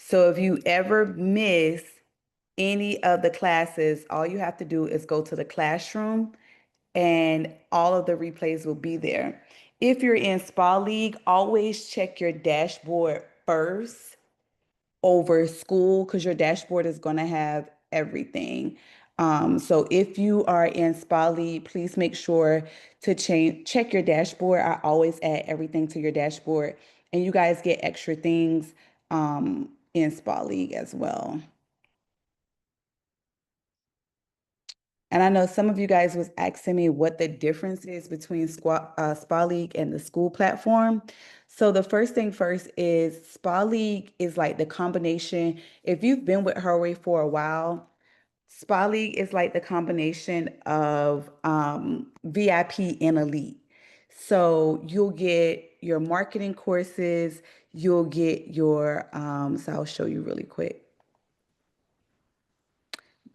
So if you ever miss any of the classes, all you have to do is go to the classroom and all of the replays will be there. If you're in Spa League, always check your dashboard first over school because your dashboard is going to have everything. So if you are in Spa League, please make sure to check your dashboard. I always add everything to your dashboard, and you guys get extra things in Spa League as well. And I know some of you guys was asking me what the difference is between Spa League and the school platform. So the first thing first is Spa League is like the combination. If you've been with Herway for a while, Spa League is like the combination of VIP and Elite. So you'll get your marketing courses, you'll get your, so I'll show you really quick.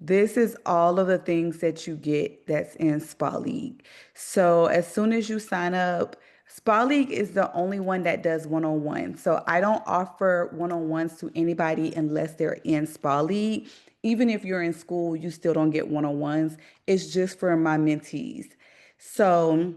This is all of the things that you get that's in Spa League. So as soon as you sign up, Spa League is the only one that does one-on-one. So I don't offer one-on-ones to anybody unless they're in Spa League. Even if you're in school, you still don't get one-on-ones. It's just for my mentees. So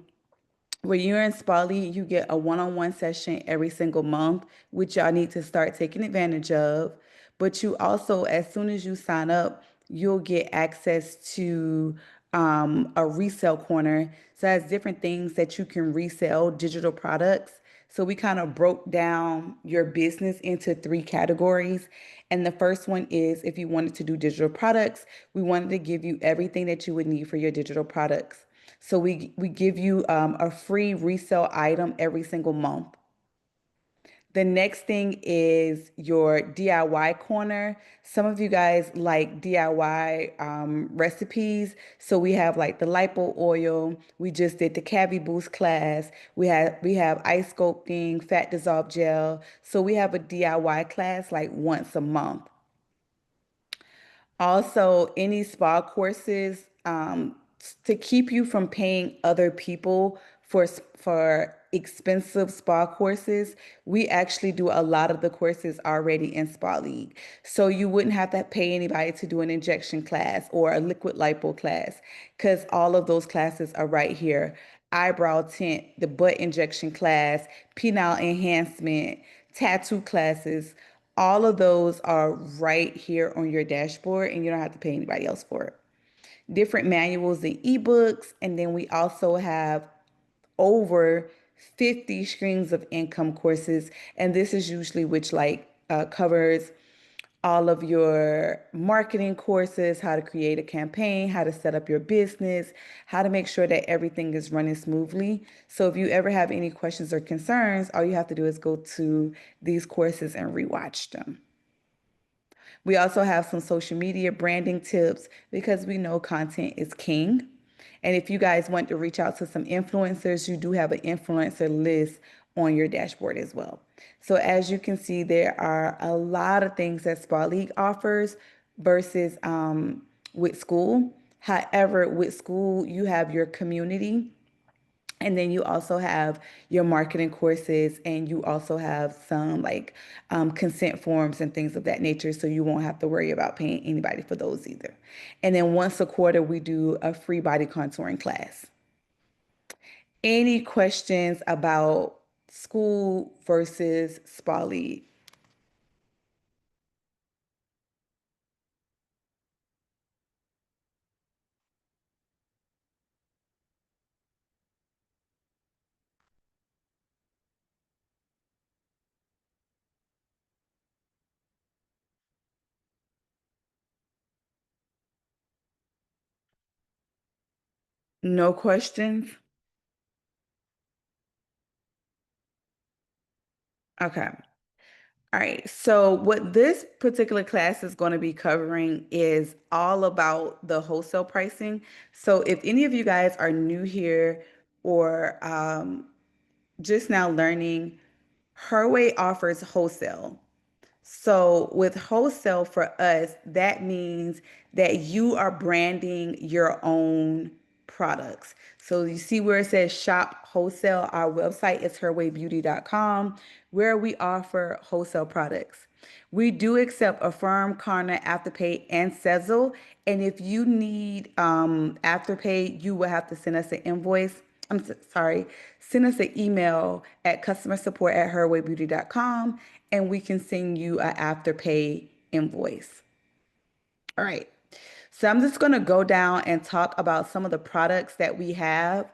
when you're in Spali, you get a one-on-one session every single month, which y'all need to start taking advantage of. But you also, as soon as you sign up, you'll get access to a resale corner. So that's different things that you can resell, digital products. So we kind of broke down your business into three categories. And the first one is if you wanted to do digital products, we wanted to give you everything that you would need for your digital products. So we give you a free resale item every single month. The next thing is your DIY corner. Some of you guys like DIY recipes. So we have like the lipo oil. We just did the Cavi Boost class. We have ice sculpting, fat dissolve gel. So we have a DIY class like once a month. Also, any spa courses to keep you from paying other people for expensive spa courses. We actually do a lot of the courses already in Spa League. So you wouldn't have to pay anybody to do an injection class or a liquid lipo class because all of those classes are right here. Eyebrow tint, the butt injection class, penile enhancement, tattoo classes. All of those are right here on your dashboard, and you don't have to pay anybody else for it. Different manuals and ebooks, and then we also have over 50 streams of income courses, and this is usually which covers all of your marketing courses, how to create a campaign, how to set up your business, how to make sure that everything is running smoothly. So if you ever have any questions or concerns, all you have to do is go to these courses and rewatch them. We also have some social media branding tips because we know content is king. And if you guys want to reach out to some influencers, you do have an influencer list on your dashboard as well. So as you can see, there are a lot of things that Spa League offers versus with school. However, with school, you have your community. And then you also have your marketing courses, and you also have some like consent forms and things of that nature. So you won't have to worry about paying anybody for those either. And then once a quarter, we do a free body contouring class. Any questions about school versus spa lead? No questions? Okay. All right. So what this particular class is going to be covering is all about the wholesale pricing. So if any of you guys are new here or just now learning, Herway offers wholesale. So with wholesale for us, that means that you are branding your own products. So you see where it says shop wholesale, our website is herwaybeauty.com, where we offer wholesale products. We do accept Affirm, Klarna, Afterpay, and Sezzle. And if you need Afterpay, you will have to send us an invoice. Sorry, send us an email at customer support at herwaybeauty.com and we can send you an Afterpay invoice. All right. So I'm just going to go down and talk about some of the products that we have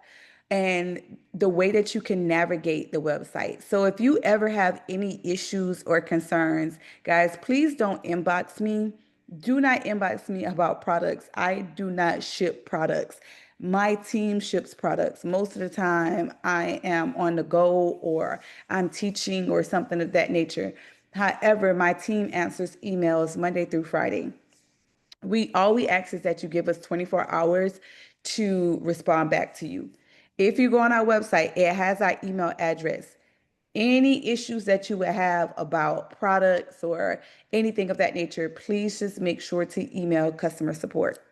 and the way that you can navigate the website. So if you ever have any issues or concerns, guys, please don't inbox me. Do not inbox me about products. I do not ship products. My team ships products. Most of the time, I am on the go or I'm teaching or something of that nature. However, my team answers emails Monday through Friday. We ask is that you give us 24 hours to respond back to you. If you go on our website, it has our email address. Any issues that you would have about products or anything of that nature, please just make sure to email customer support.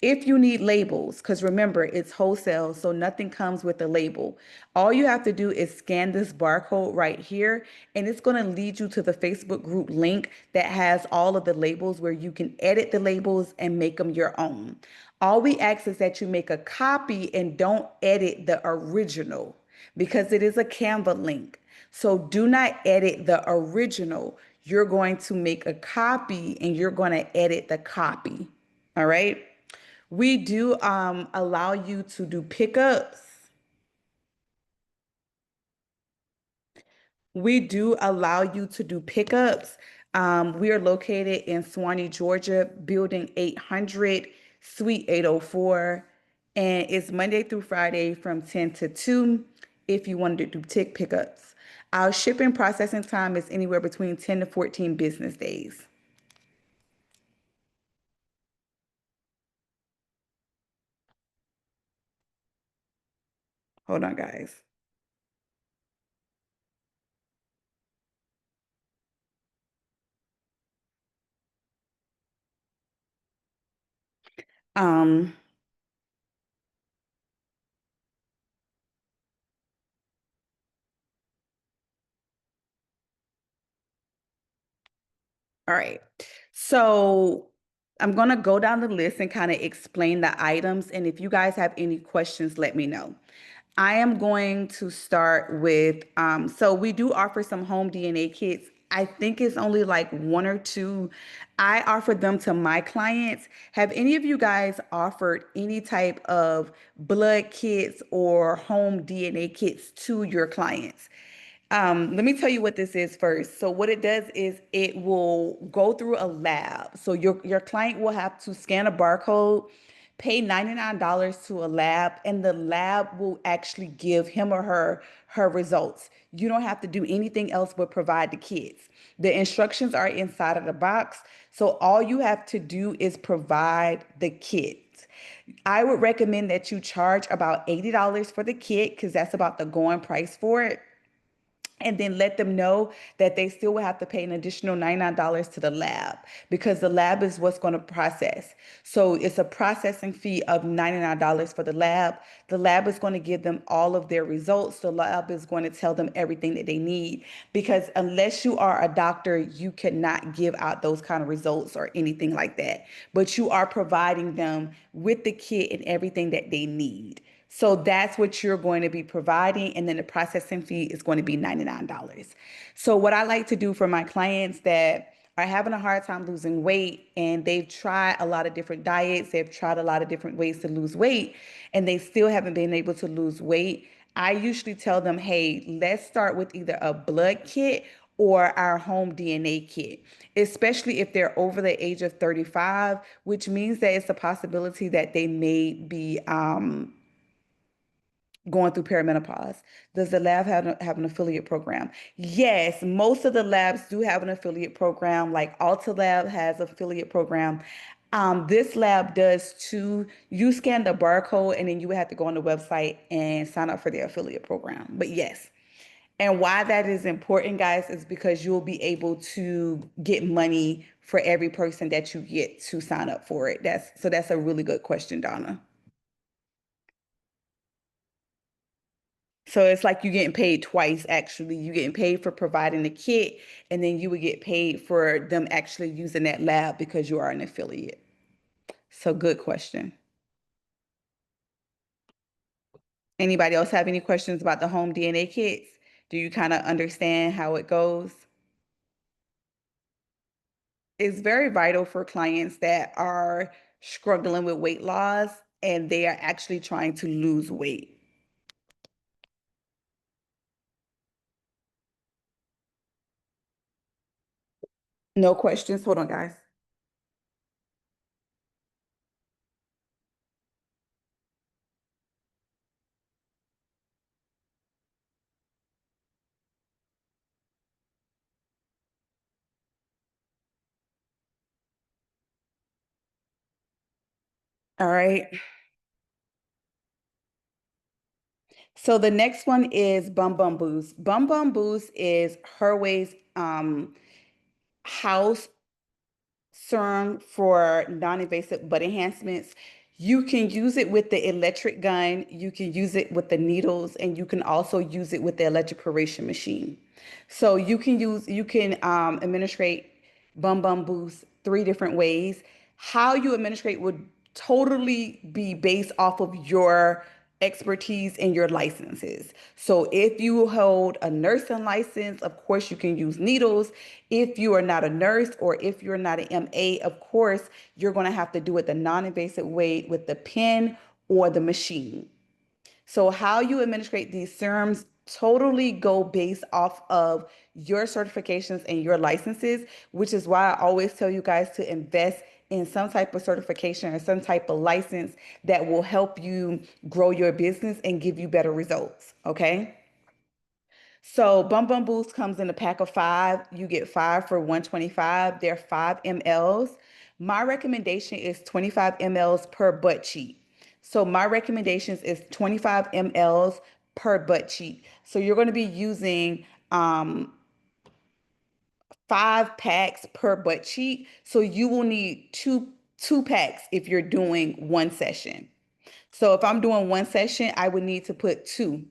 If you need labels, because remember, it's wholesale, so nothing comes with a label. All you have to do is scan this barcode right here, and it's going to lead you to the Facebook group link that has all of the labels where you can edit the labels and make them your own. All we ask is that you make a copy and don't edit the original because it is a Canva link. So do not edit the original. You're going to make a copy and you're going to edit the copy. All right. We do allow you to do pickups. We do allow you to do pickups. We are located in Swanee, Georgia, building 800, suite 804. And it's Monday through Friday from 10 to 2 if you wanted to do tick pickups. Our shipping processing time is anywhere between 10 to 14 business days. Hold on, guys. Um, All right. So I'm going to go down the list and kind of explain the items. And if you guys have any questions, let me know. I am going to start with, so we do offer some home DNA kits. I think it's only like one or two. I offer them to my clients. Have any of you guys offered any type of blood kits or home DNA kits to your clients? Let me tell you what this is first. So what it does is it will go through a lab. So your client will have to scan a barcode, pay $99 to a lab, and the lab will actually give him or her results. You don't have to do anything else but provide the kits. The instructions are inside of the box. So all you have to do is provide the kit. I would recommend that you charge about $80 for the kit because that's about the going price for it, and then let them know that they still will have to pay an additional $99 to the lab because the lab is what's going to process. So it's a processing fee of $99 for the lab. The lab is going to give them all of their results. The lab is going to tell them everything that they need because unless you are a doctor, you cannot give out those kind of results or anything like that. But you are providing them with the kit and everything that they need. So that's what you're going to be providing. And then the processing fee is going to be $99. So what I like to do for my clients that are having a hard time losing weight and they've tried a lot of different diets, they've tried a lot of different ways to lose weight, and they still haven't been able to lose weight, I usually tell them, hey, let's start with either a blood kit or our home DNA kit, especially if they're over the age of 35, which means that it's a possibility that they may be going through perimenopause. Does the lab have an affiliate program? Yes, most of the labs do have an affiliate program. Like Alta Lab has affiliate program. This lab does too. You scan the barcode and then you would have to go on the website and sign up for their affiliate program. But yes. And why that is important, guys, is because you'll be able to get money for every person that you get to sign up for it. That's a really good question, Donna. So it's like you getting paid twice, actually. You getting paid for providing the kit, and then you would get paid for them actually using that lab because you are an affiliate. So good question. Anybody else have any questions about the home DNA kits? Do you kind of understand how it goes? It's very vital for clients that are struggling with weight loss and they are actually trying to lose weight. No questions? Hold on, guys. All right. So the next one is Bum Bum Boost. Bum Bum Boost is Herway's house serum for non-invasive butt enhancements. You can use it with the electric gun, you can use it with the needles, and you can also use it with the electroporation machine. So you can administrate Bum Bum Boost three different ways. How you administrate would totally be based off of your expertise and your licenses. So if you hold a nursing license, of course you can use needles. If you are not a nurse or if you're not an MA, of course you're going to have to do it the non-invasive way with the pen or the machine. So how you administrate these serums totally go based off of your certifications and your licenses, which is why I always tell you guys to invest in some type of certification or some type of license that will help you grow your business and give you better results. Okay. So Bum Bum Boost comes in a pack of five. You get five for 125. They're 5 mLs. My recommendation is 25 mLs per butt cheek. So my recommendations is 25 mLs per butt cheek. So you're going to be using 5 packs per butt cheek. So you will need two packs if you're doing one session. So if I'm doing one session, I would need to put two.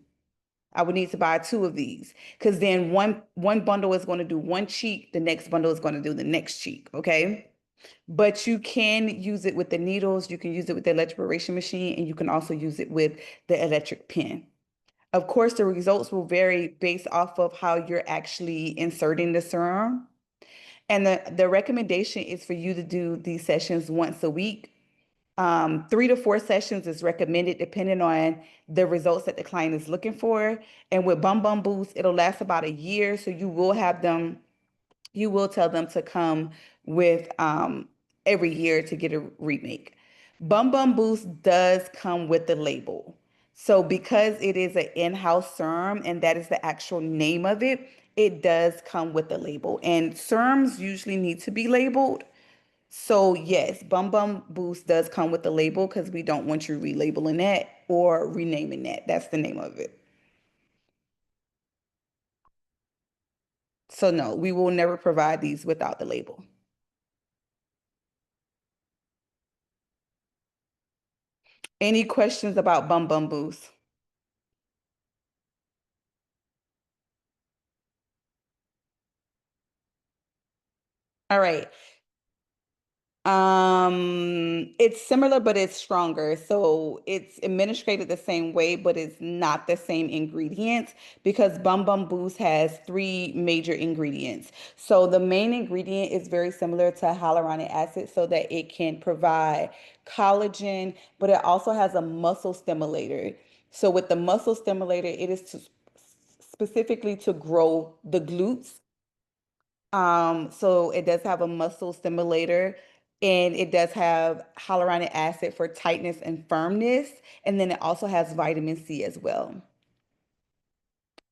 I would need to buy two of these because then one bundle is going to do one cheek, the next bundle is going to do the next cheek. Okay. But you can use it with the needles, you can use it with the electroporation machine, and you can also use it with the electric pen. Of course, the results will vary based off of how you're actually inserting the serum. And the recommendation is for you to do these sessions once a week. 3 to 4 sessions is recommended depending on the results that the client is looking for. And with Bum Bum Boost, it'll last about a year. So you will tell them to come with every year to get a remake. Bum Bum Boost does come with the label. So because it is an in-house serum and that is the actual name of it, it does come with the label. And serums usually need to be labeled. So yes, Bum Bum Boost does come with the label because we don't want you relabeling that or renaming that. That's the name of it. So no, we will never provide these without the label. Any questions about Bum Bum Boost? All right. It's similar, but it's stronger. So it's administrated the same way, but it's not the same ingredients because Bum Bum Boost has three major ingredients. So the main ingredient is very similar to hyaluronic acid so that it can provide collagen, but it also has a muscle stimulator. So with the muscle stimulator, it is specifically to grow the glutes. So it does have a muscle stimulator and it does have hyaluronic acid for tightness and firmness. And then it also has vitamin C as well.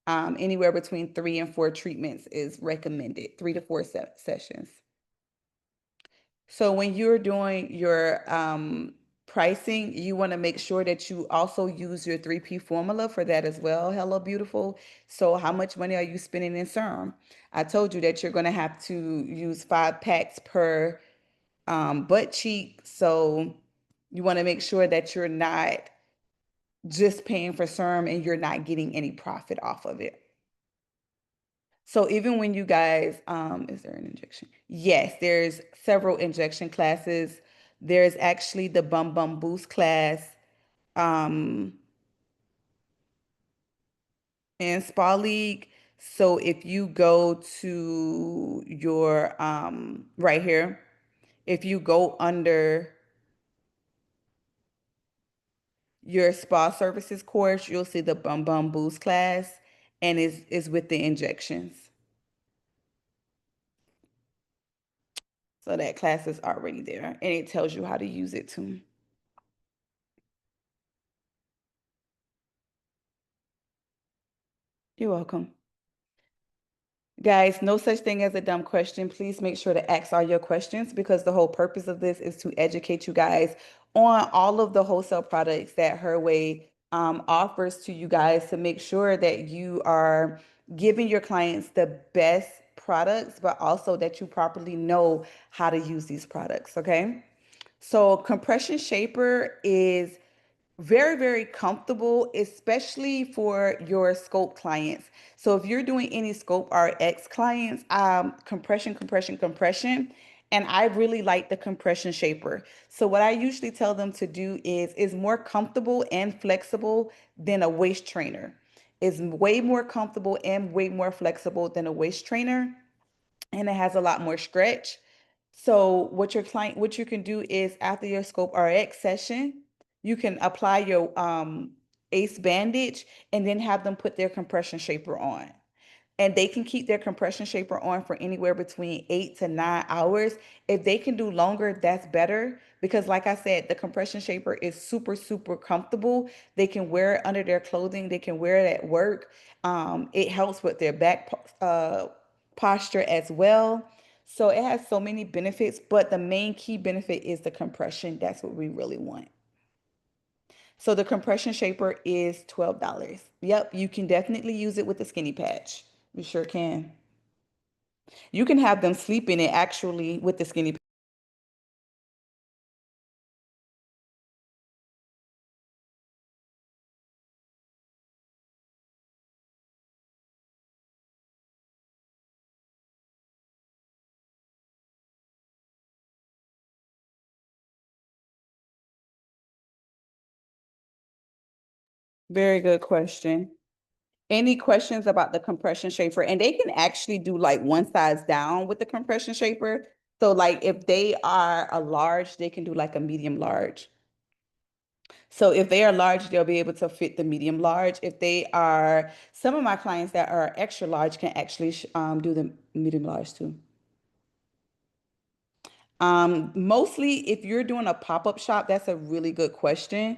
Anywhere between 3 and 4 treatments is recommended, 3 to 4 sessions. So when you're doing your pricing, you want to make sure that you also use your 3P formula for that as well. Hello, beautiful. So how much money are you spending in serum? I told you that you're going to have to use 5 packs per butt cheek. So you want to make sure that you're not just paying for serum and you're not getting any profit off of it. So even when you guys, is there an injection? Yes, there's several injection classes. There's actually the Bum Bum Boost class, um, in Spa League. So if you go to your, right here, if you go under your spa services course, you'll see the Bum Bum Boost class and is with the injections. So that class is already there and it tells you how to use it too. You're welcome. Guys, no such thing as a dumb question. Please make sure to ask all your questions because the whole purpose of this is to educate you guys on all of the wholesale products that Herway offers to you guys to make sure that you are giving your clients the best products, but also that you properly know how to use these products. Okay. So, compression shaper is very, very comfortable, especially for your scope clients. So if you're doing any scope RX clients, compression, and I really like the compression shaper. So what I usually tell them to do is more comfortable and flexible than a waist trainer. It's way more comfortable and way more flexible than a waist trainer, and it has a lot more stretch. So what you can do is after your Scope RX session, you can apply your ACE bandage and then have them put their compression shaper on. And they can keep their compression shaper on for anywhere between 8 to 9 hours. If they can do longer, that's better because, like I said, the compression shaper is super, super comfortable. They can wear it under their clothing, they can wear it at work. It helps with their back posture as well. So it has so many benefits, but the main key benefit is the compression. That's what we really want. So the compression shaper is $12. Yep, you can definitely use it with the skinny patch. You sure can. You can have them sleep in it actually with the skinny patch. Very good question. Any questions about the compression shaper? And they can actually do like one size down with the compression shaper. So like if they are a large, they can do like a medium large. So if they are large, they'll be able to fit the medium large. If they are, some of my clients that are extra large can actually do the medium large too. Mostly if you're doing a pop-up shop, that's a really good question.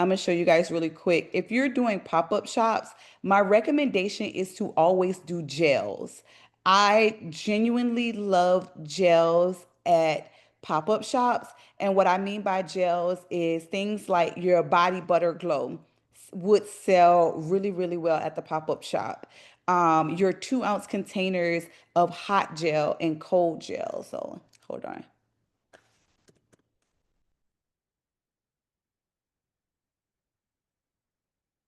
I'm gonna show you guys really quick. If you're doing pop-up shops, my recommendation is to always do gels. I genuinely love gels at pop-up shops. And what I mean by gels is things like your body butter glow would sell really, really well at the pop-up shop. Your 2 ounce containers of hot gel and cold gel. So hold on.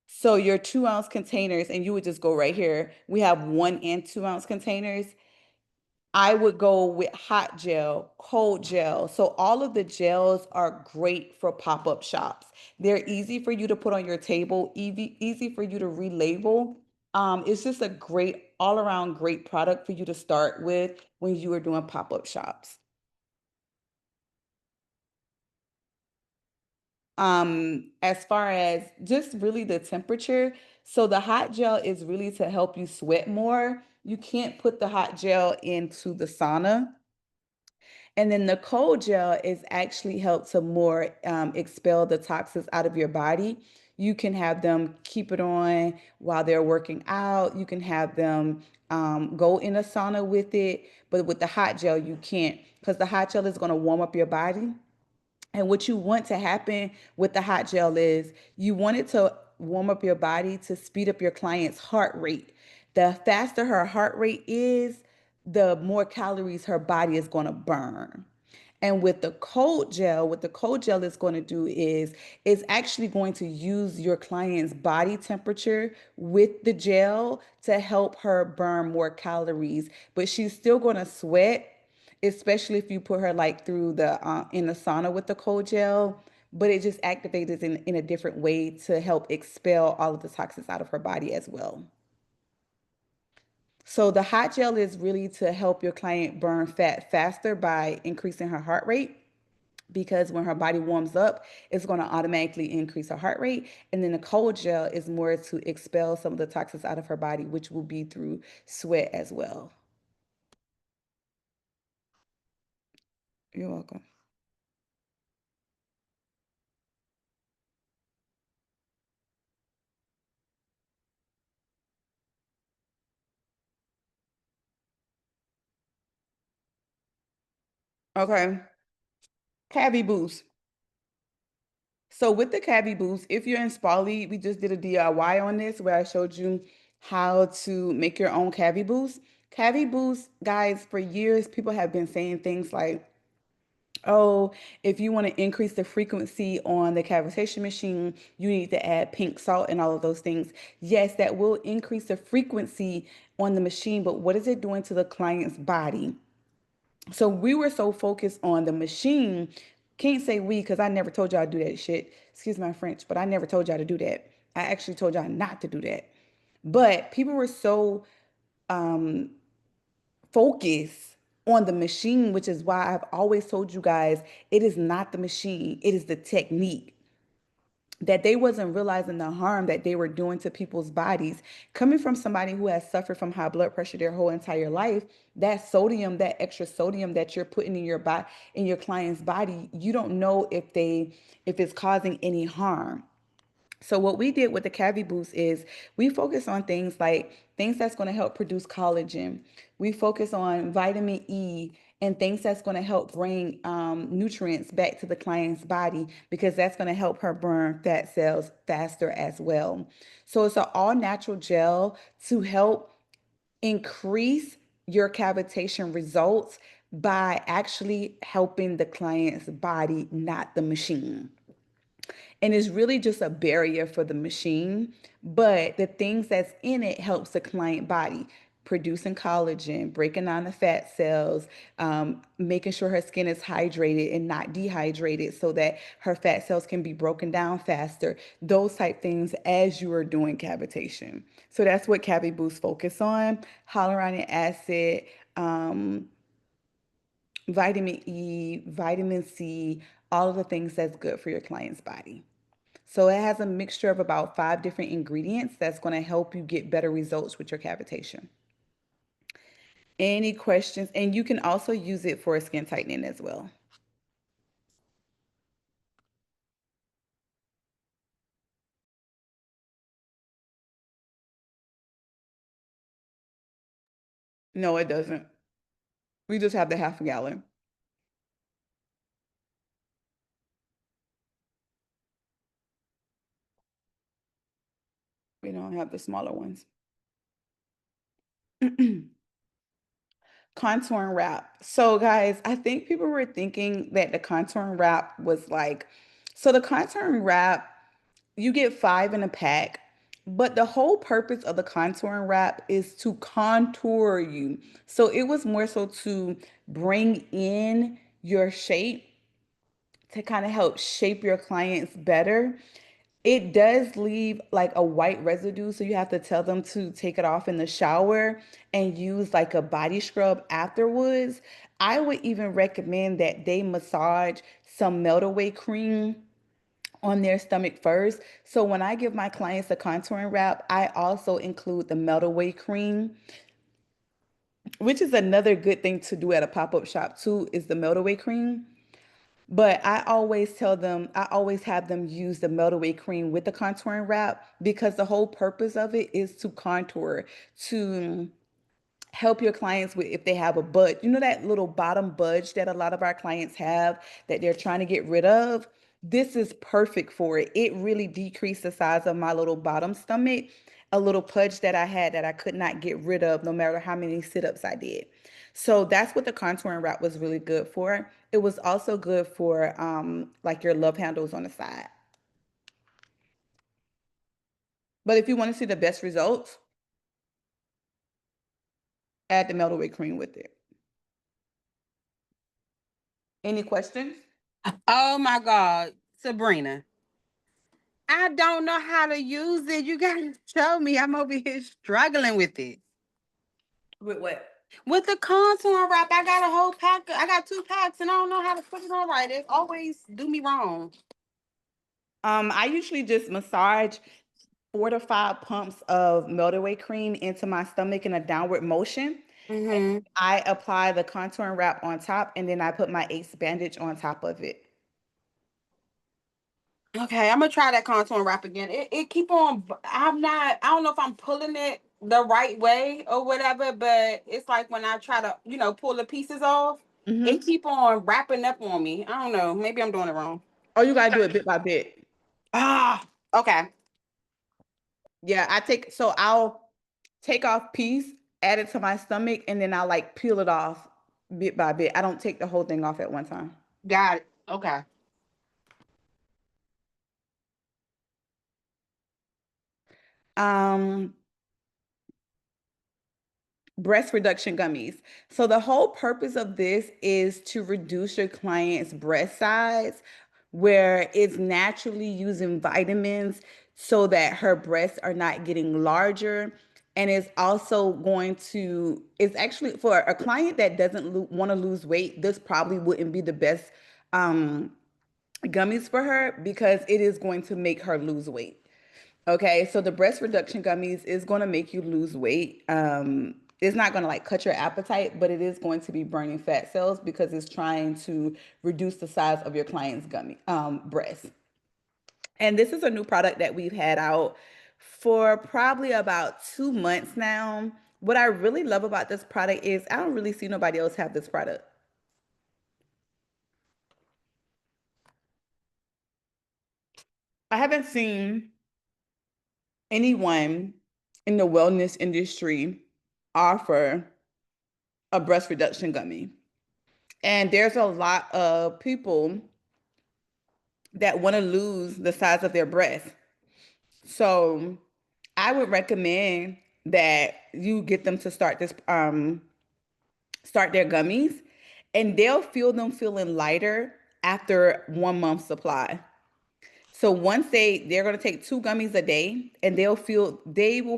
So your 2 ounce containers, and you would just go right here. We have 1 and 2 ounce containers. I would go with hot gel, cold gel. So all of the gels are great for pop-up shops. They're easy for you to put on your table, easy for you to relabel. It's just a great, all around great product for you to start with when you are doing pop-up shops. As far as just really the temperature, so the hot gel is really to help you sweat more. You can't put the hot gel into the sauna. And then the cold gel is actually help to more expel the toxins out of your body. You can have them keep it on while they're working out. You can have them go in a sauna with it, but with the hot gel, you can't because the hot gel is going to warm up your body. And what you want to happen with the hot gel is you want it to warm up your body to speed up your client's heart rate. The faster her heart rate is, the more calories her body is going to burn. And with the cold gel, what the cold gel is going to do is it's actually going to use your client's body temperature with the gel to help her burn more calories, but she's still going to sweat, especially if you put her like through the in the sauna with the cold gel, but it just activates in a different way to help expel all of the toxins out of her body as well. So the hot gel is really to help your client burn fat faster by increasing her heart rate, because when her body warms up, it's going to automatically increase her heart rate. And then the cold gel is more to expel some of the toxins out of her body, which will be through sweat as well. You're welcome. Okay. Cavity boost. So with the cavity boost, if you're in Spally, we just did a DIY on this where I showed you how to make your own cavity boost. Cavity boost, guys, for years, people have been saying things like, oh, if you want to increase the frequency on the cavitation machine, you need to add pink salt and all of those things. Yes, that will increase the frequency on the machine, but what is it doing to the client's body? So we were so focused on the machine. Can't say we because I never told y'all to do that shit. Excuse my French, but I never told y'all to do that. I actually told y'all not to do that. But people were so focused on the machine, which is why I've always told you guys it is not the machine, it is the technique, that they wasn't realizing the harm that they were doing to people's bodies. Coming from somebody who has suffered from high blood pressure their whole entire life, that sodium, that extra sodium that you're putting in your body, in your client's body, you don't know if it's causing any harm. So what we did with the Cavity Boost is we focus on things like things that's going to help produce collagen. We focus on vitamin E and things that's going to help bring nutrients back to the client's body, because that's going to help her burn fat cells faster as well. So it's an all natural gel to help increase your cavitation results by actually helping the client's body, not the machine. And it's really just a barrier for the machine, but the things that's in it helps the client body producing collagen, breaking down the fat cells, making sure her skin is hydrated and not dehydrated so that her fat cells can be broken down faster, those type things as you are doing cavitation. So that's what Cavity Boost focus on: hyaluronic acid, um, vitamin E, vitamin C, all of the things that's good for your client's body. So it has a mixture of about 5 different ingredients that's going to help you get better results with your cavitation. Any questions? And you can also use it for skin tightening as well. No, it doesn't. We just have the half a gallon. We don't have the smaller ones. Contouring wrap. So, guys, I think people were thinking that the contouring wrap was like, so the contouring wrap, you get 5 in a pack, but the whole purpose of the contouring wrap is to contour you. So it was more so to bring in your shape, to kind of help shape your clients better. It does leave like a white residue, so you have to tell them to take it off in the shower and use like a body scrub afterwards. I would even recommend that they massage some melt away cream on their stomach first. So when I give my clients a contouring wrap, I also include the melt away cream, which is another good thing to do at a pop-up shop too, is the melt away cream. But I always tell them, I always have them use the melt away cream with the contouring wrap, because the whole purpose of it is to contour, to help your clients with if they have a budge. You know that little bottom budge that a lot of our clients have that they're trying to get rid of? This is perfect for it. It really decreased the size of my little bottom stomach, a little pudge that I had that I could not get rid of no matter how many sit-ups I did. So that's what the contouring wrap was really good for. It was also good for like your love handles on the side. But if you want to see the best results, add the melt away cream with it. Any questions? Oh my God, Sabrina. I don't know how to use it. You gotta show me. I'm over here struggling with it. With what? With the contour wrap, I got a whole pack. I got 2 packs, and I don't know how to put it on right. It always do me wrong. I usually just massage 4 to 5 pumps of melt away cream into my stomach in a downward motion. Hmm. I apply the contouring wrap on top, and then I put my ace bandage on top of it. Okay, I'm gonna try that contour wrap again. It keep on. I'm not. I don't know if I'm pulling it the right way or whatever, but it's like when I try to, pull the pieces off, it Hmm. keep on wrapping up on me. I don't know. Maybe I'm doing it wrong. Oh, you gotta do it bit by bit. Ah, okay. Yeah, I'll take off piece, add it to my stomach, and then I like peel it off bit by bit. I don't take the whole thing off at one time. Got it. Okay. Um, Breast reduction gummies. So the whole purpose of this is to reduce your client's breast size where it's naturally using vitamins so that her breasts are not getting larger. And it's also it's actually for a client that doesn't want to lose weight, this probably wouldn't be the best um, gummies for her because it is going to make her lose weight. Okay, so the breast reduction gummies is going to make you lose weight. It's not going to like cut your appetite, but it is going to be burning fat cells because it's trying to reduce the size of your client's gummy breast. And this is a new product that we've had out for probably about 2 months now. What I really love about this product is I don't really see nobody else have this product. I haven't seen anyone in the wellness industry offer a breast reduction gummy. And there's a lot of people that want to lose the size of their breast. So I would recommend that you get them to start their gummies and they'll feel them feeling lighter after 1 month supply. So once they're going to take 2 gummies a day and they will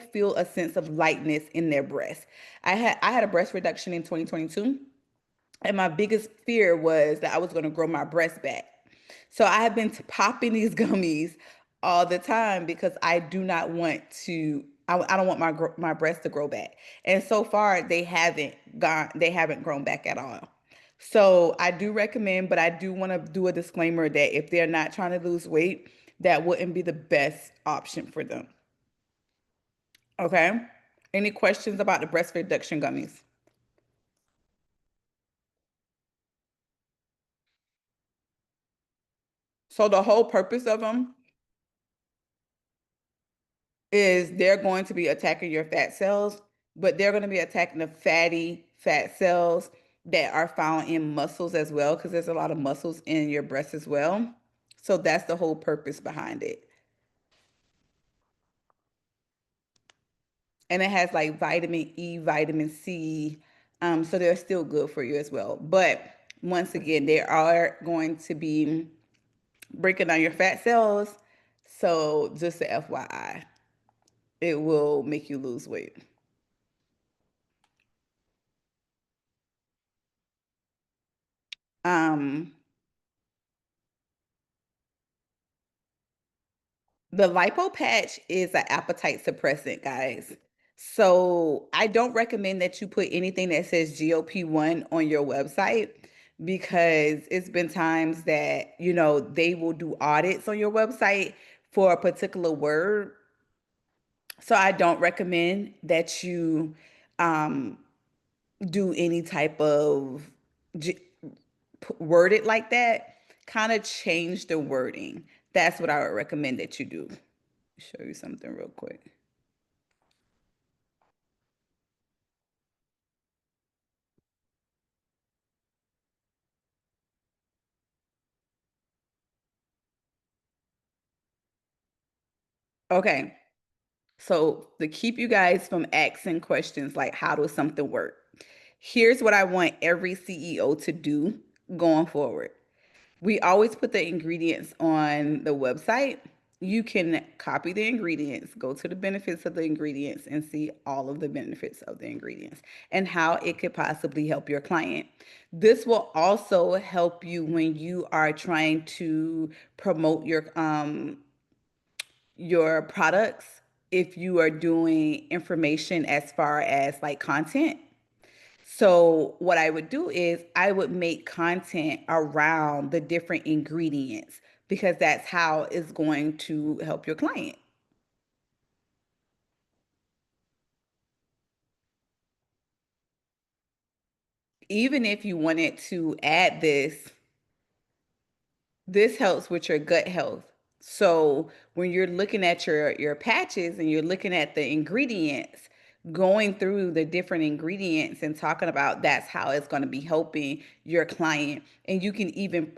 feel a sense of lightness in their breast. I had a breast reduction in 2022. And my biggest fear was that I was going to grow my breast back. So I have been popping these gummies all the time because I do not want to. I don't want my breast to grow back. And so far, they haven't gone. They haven't grown back at all. So I do recommend, but I do want to do a disclaimer that if they're not trying to lose weight, that wouldn't be the best option for them. Okay. Any questions about the breast reduction gummies? So the whole purpose of them is they're going to be attacking your fat cells, but they're going to be attacking the fatty fat cells that are found in muscles as well, because there's a lot of muscles in your breast as well. So that's the whole purpose behind it. And it has like vitamin E, vitamin C. So they're still good for you as well. But once again, they are going to be breaking down your fat cells. So just a FYI, it will make you lose weight. Um, The lipo patch is an appetite suppressant, guys. So I don't recommend that you put anything that says GLP-1 on your website because it's been times that, they will do audits on your website for a particular word. So I don't recommend that you um, do any type of G- word it like that. Kind of change the wording. That's what I would recommend that you do. Show you something real quick. Okay. So to keep you guys from asking questions like how does something work? Here's what I want every CEO to do going forward. We always put the ingredients on the website. You can copy the ingredients, go to the benefits of the ingredients, and see all of the benefits of the ingredients and how it could possibly help your client. This will also help you when you are trying to promote your products if you are doing information as far as like content. So what I would do is I would make content around the different ingredients because that's how it's going to help your client. Even if you wanted to add this helps with your gut health. So when you're looking at your patches and you're looking at the ingredients, going through the different ingredients and talking about that's how it's going to be helping your client. And you can even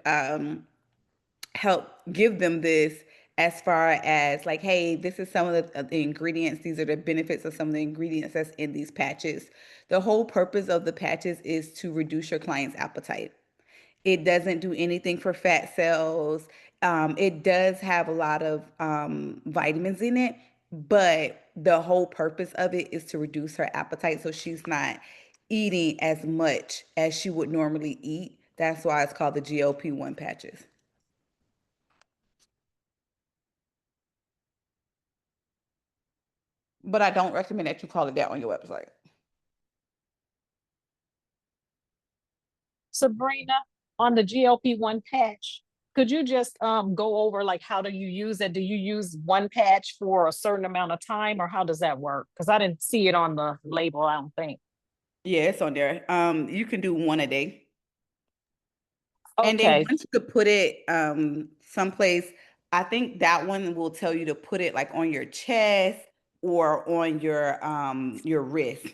help give them this as far as like, hey, this is some of the ingredients. These are the benefits of some of the ingredients that's in these patches. The whole purpose of the patches is to reduce your client's appetite. It doesn't do anything for fat cells. It does have a lot of vitamins in it, but the whole purpose of it is to reduce her appetite so she's not eating as much as she would normally eat. That's why it's called the GLP-1 patches. But I don't recommend that you call it that on your website. Sabrina, on the GLP-1 patch, could you just go over like how do you use it? Do you use one patch for a certain amount of time or how does that work? Because I didn't see it on the label, I don't think. Yeah, it's on there. You can do one a day. And they Okay, want you to put it someplace. I think that one will tell you to put it like on your chest or on your wrist.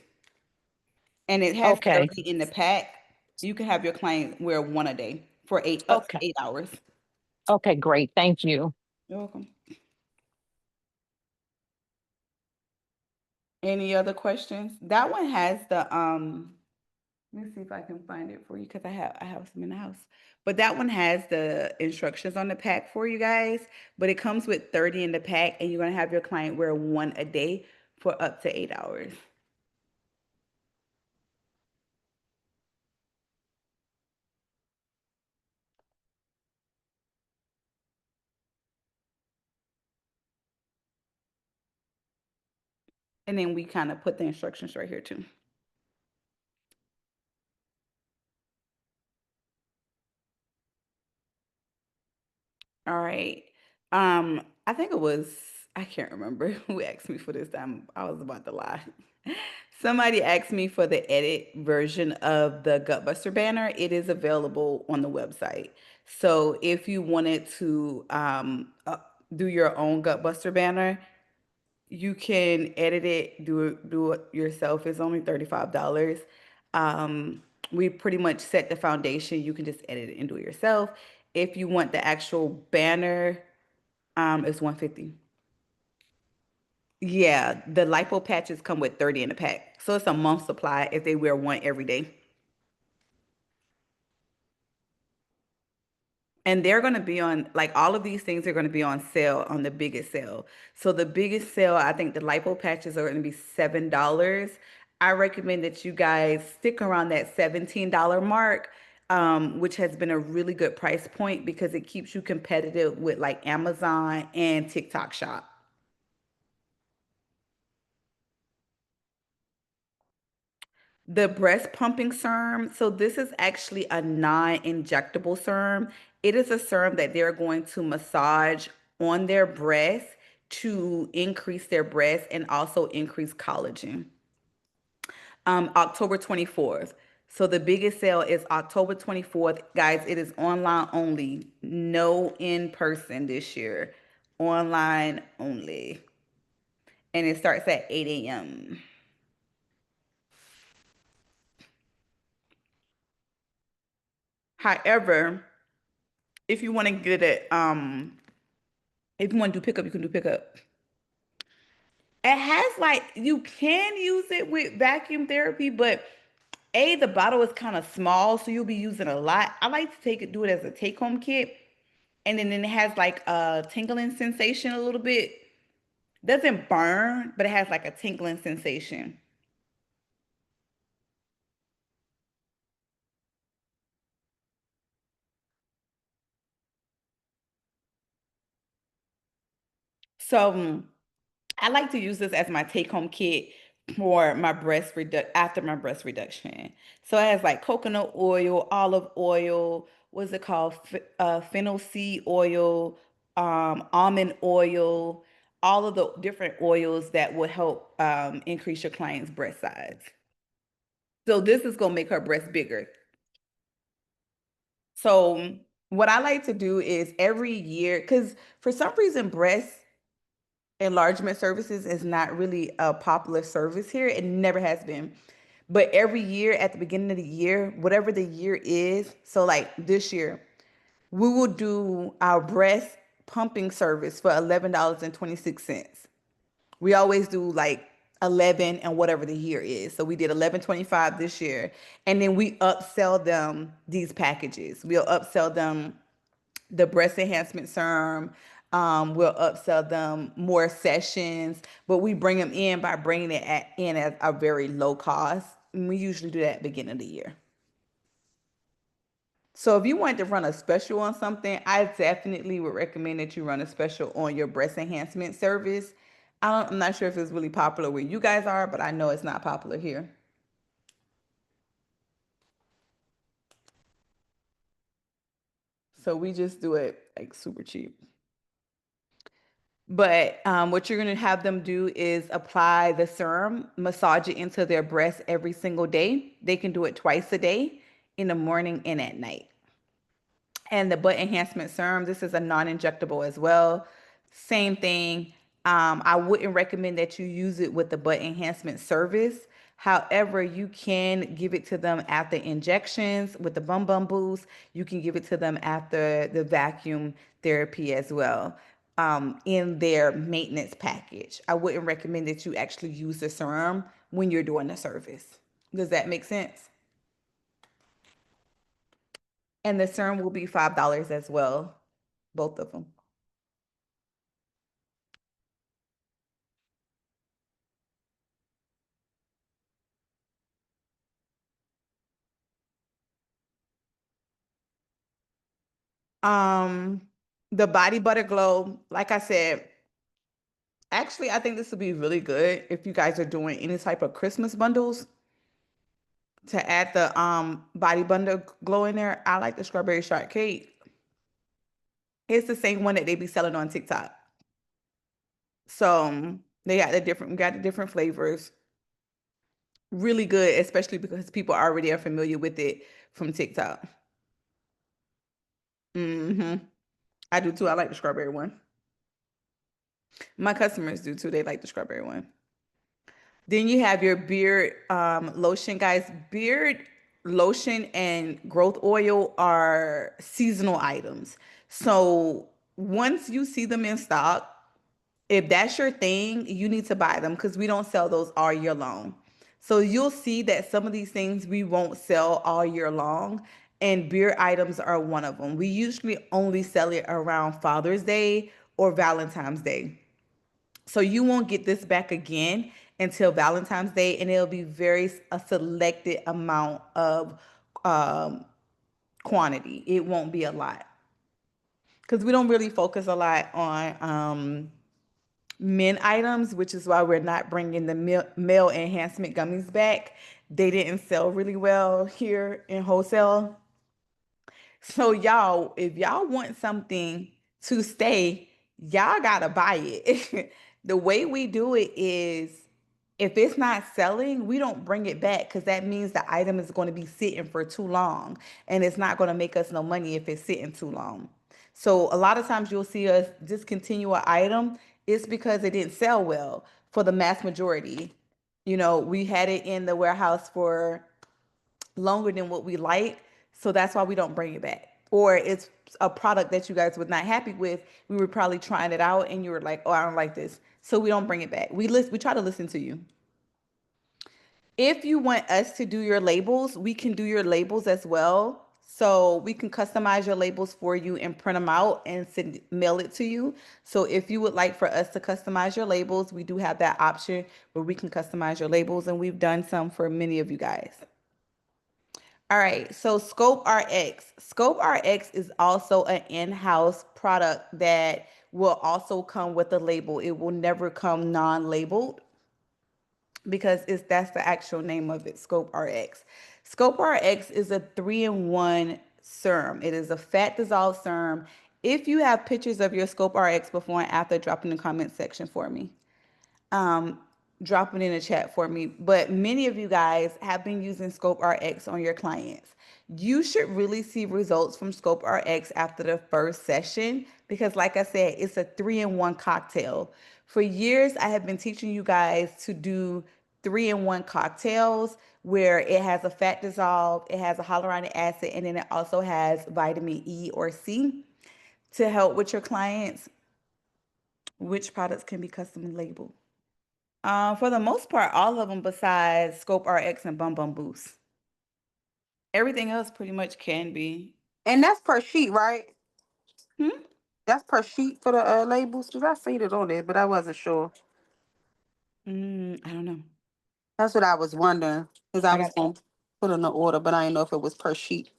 And it has okay, 30 in the pack. You can have your client wear one a day for eight up to okay, 8 hours. okay, great. Thank you. You're welcome. Any other questions? That one has the let me see if I can find it for you because I have some in the house. But that one has the instructions on the pack for you guys. But it comes with 30 in the pack, and you're gonna have your client wear one a day for up to 8 hours. And then we kind of put the instructions right here too. All right. I think it was, I can't remember who asked me for this time. I was about to lie. Somebody asked me for the edit version of the Gutbuster banner. It is available on the website. So if you wanted to do your own Gutbuster banner, you can edit it, do it yourself. It's only $35. We pretty much set the foundation. You can just edit it and do it yourself. If you want the actual banner, it's 150. Yeah, the lipo patches come with 30 in the pack. So it's a month supply if they wear one every day. And they're going to be on, like all of these things are going to be on sale on the biggest sale. So the biggest sale, I think the lipo patches are going to be $7. I recommend that you guys stick around that $17 mark, which has been a really good price point because it keeps you competitive with like Amazon and TikTok Shop. The breast pumping serum. So this is actually a non-injectable serum. It is a serum that they're going to massage on their breast to increase their breast and also increase collagen. October 24th. So the biggest sale is October 24th. Guys, it is online only. No in person this year. Online only. And it starts at 8 a.m. However, if you want to get it, if you want to do pickup, you can do pickup. It has like you can use it with vacuum therapy, but the bottle is kind of small, so you'll be using a lot. I like to do it as a take-home kit, and then it has like a tingling sensation a little bit. Doesn't burn, but it has like a tingling sensation. So I like to use this as my take-home kit for my after my breast reduction. So it has like coconut oil, olive oil, what's it called? Fennel seed oil, almond oil, all of the different oils that will help increase your client's breast size. So this is gonna make her breast bigger. So what I like to do is every year, because for some reason breast enlargement services is not really a popular service here. It never has been. But every year at the beginning of the year, whatever the year is, so like this year, we will do our breast pumping service for $11.26. We always do like 11 and whatever the year is. So we did 11.25 this year. And then we upsell them these packages. We'll upsell them the breast enhancement serum. We'll upsell them more sessions, but we bring them in by bringing it in at a very low cost. And we usually do that at the beginning of the year. So if you wanted to run a special on something, I definitely would recommend that you run a special on your breast enhancement service. I'm not sure if it's really popular where you guys are, but I know it's not popular here. So we just do it like super cheap. But what you're going to have them do is apply the serum, massage it into their breast every single day. They can do it twice a day, in the morning and at night. And the butt enhancement serum, this is a non-injectable as well. Same thing. I wouldn't recommend that you use it with the butt enhancement service. However, you can give it to them after injections with the bum bum boost. You can give it to them after the vacuum therapy as well, in their maintenance package. I wouldn't recommend that you actually use the serum when you're doing the service. Does that make sense? And the serum will be $5 as well, both of them. Um, the body butter glow, like I said, actually, I think this would be really good if you guys are doing any type of Christmas bundles to add the body butter glow in there. I like the strawberry shortcake. It's the same one that they be selling on TikTok. So got the different flavors. Really good, especially because people already are familiar with it from TikTok. hmm I do too. I like the strawberry one. My customers do too. They like the strawberry one. Then you have your beard lotion, guys. Beard lotion and growth oil are seasonal items. So once you see them in stock, if that's your thing, you need to buy them because we don't sell those all year long. So you'll see that some of these things we won't sell all year long, and beer items are one of them. We usually only sell it around Father's Day or Valentine's Day. So you won't get this back again until Valentine's Day, and it'll be a selected amount of um, quantity. It won't be a lot because we don't really focus a lot on men items, which is why we're not bringing the male enhancement gummies back. They didn't sell really well here in wholesale. So y'all, if y'all want something to stay, y'all gotta buy it. The way we do it is if it's not selling, we don't bring it back because that means the item is going to be sitting for too long and it's not going to make us no money if it's sitting too long. So a lot of times you'll see us discontinue an item. It's because it didn't sell well for the mass majority. We had it in the warehouse for longer than what we like. So that's why we don't bring it back. Or it's a product that you guys were not happy with. We were probably trying it out and you were like, oh, I don't like this. so we don't bring it back. We try to listen to you. If you want us to do your labels, we can do your labels as well. So we can customize your labels for you and print them out and mail it to you. So if you would like for us to customize your labels, we do have that option where we can customize your labels, and we've done some for many of you guys. All right, so Scope RX. Scope RX is also an in-house product that will also come with a label. It will never come non-labeled because that's the actual name of it, Scope RX. Scope RX is a 3-in-1 serum. It is a fat dissolved serum. If you have pictures of your Scope RX before and after, drop in the comment section for me. um, Drop it in the chat for me. But many of you guys have been using Scope RX on your clients. You should really see results from Scope RX after the first session because, like I said, it's a 3-in-1 cocktail. For years, I have been teaching you guys to do 3-in-1 cocktails where it has a fat dissolve, it has a hyaluronic acid, and then it also has vitamin E or C to help with your clients. Which products can be custom labeled? For the most part, all of them besides Scope RX and Bum Bum Boost. Everything else pretty much can be. And that's per sheet, right? Hmm? That's per sheet for the labels. Cause I seen it on there, but I wasn't sure. I don't know. That's what I was wondering. Cause I I was got, gonna put in the order, but I didn't know if it was per sheet.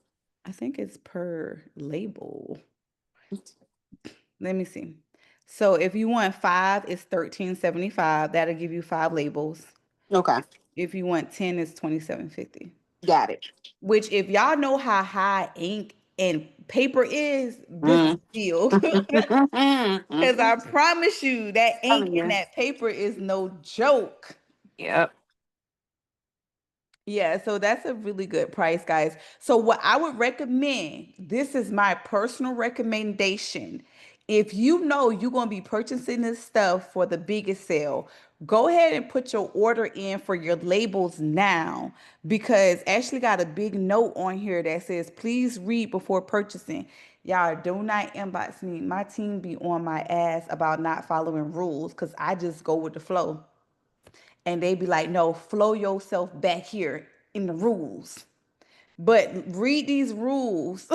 I think it's per label. Let me see. So if you want 5, it's 13.75. That'll give you 5 labels. Okay, If you want 10, it's 27.50. got it. Which, if y'all know how high ink and paper is, this is Mm. a steal. Because I promise you, that ink Telling and you. that paper is no joke. Yep. Yeah, so that's a really good price, guys. So what I would recommend, this is my personal recommendation. If you know you're going to be purchasing this stuff for the biggest sale, go ahead and put your order in for your labels now because Ashley got a big note on here that says, please read before purchasing. Y'all do not inbox me. My team be on my ass about not following rules because I just go with the flow, and they be like, no, flow yourself back here in the rules. But read these rules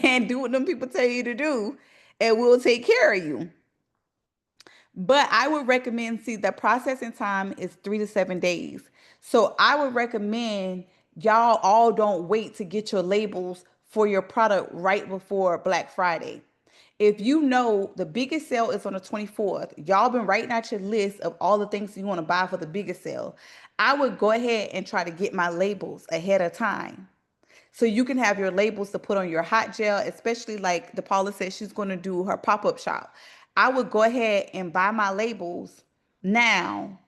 and do what them people tell you to do, and we'll take care of you. But I would recommend, see, the processing time is 3 to 7 days. So I would recommend y'all all don't wait to get your labels for your product right before Black Friday. If you know the biggest sale is on the 24th, y'all been writing out your list of all the things you want to buy for the biggest sale. I would go ahead and try to get my labels ahead of time. So you can have your labels to put on your hot gel, especially like DePaula said she's going to do her pop-up shop. I would go ahead and buy my labels now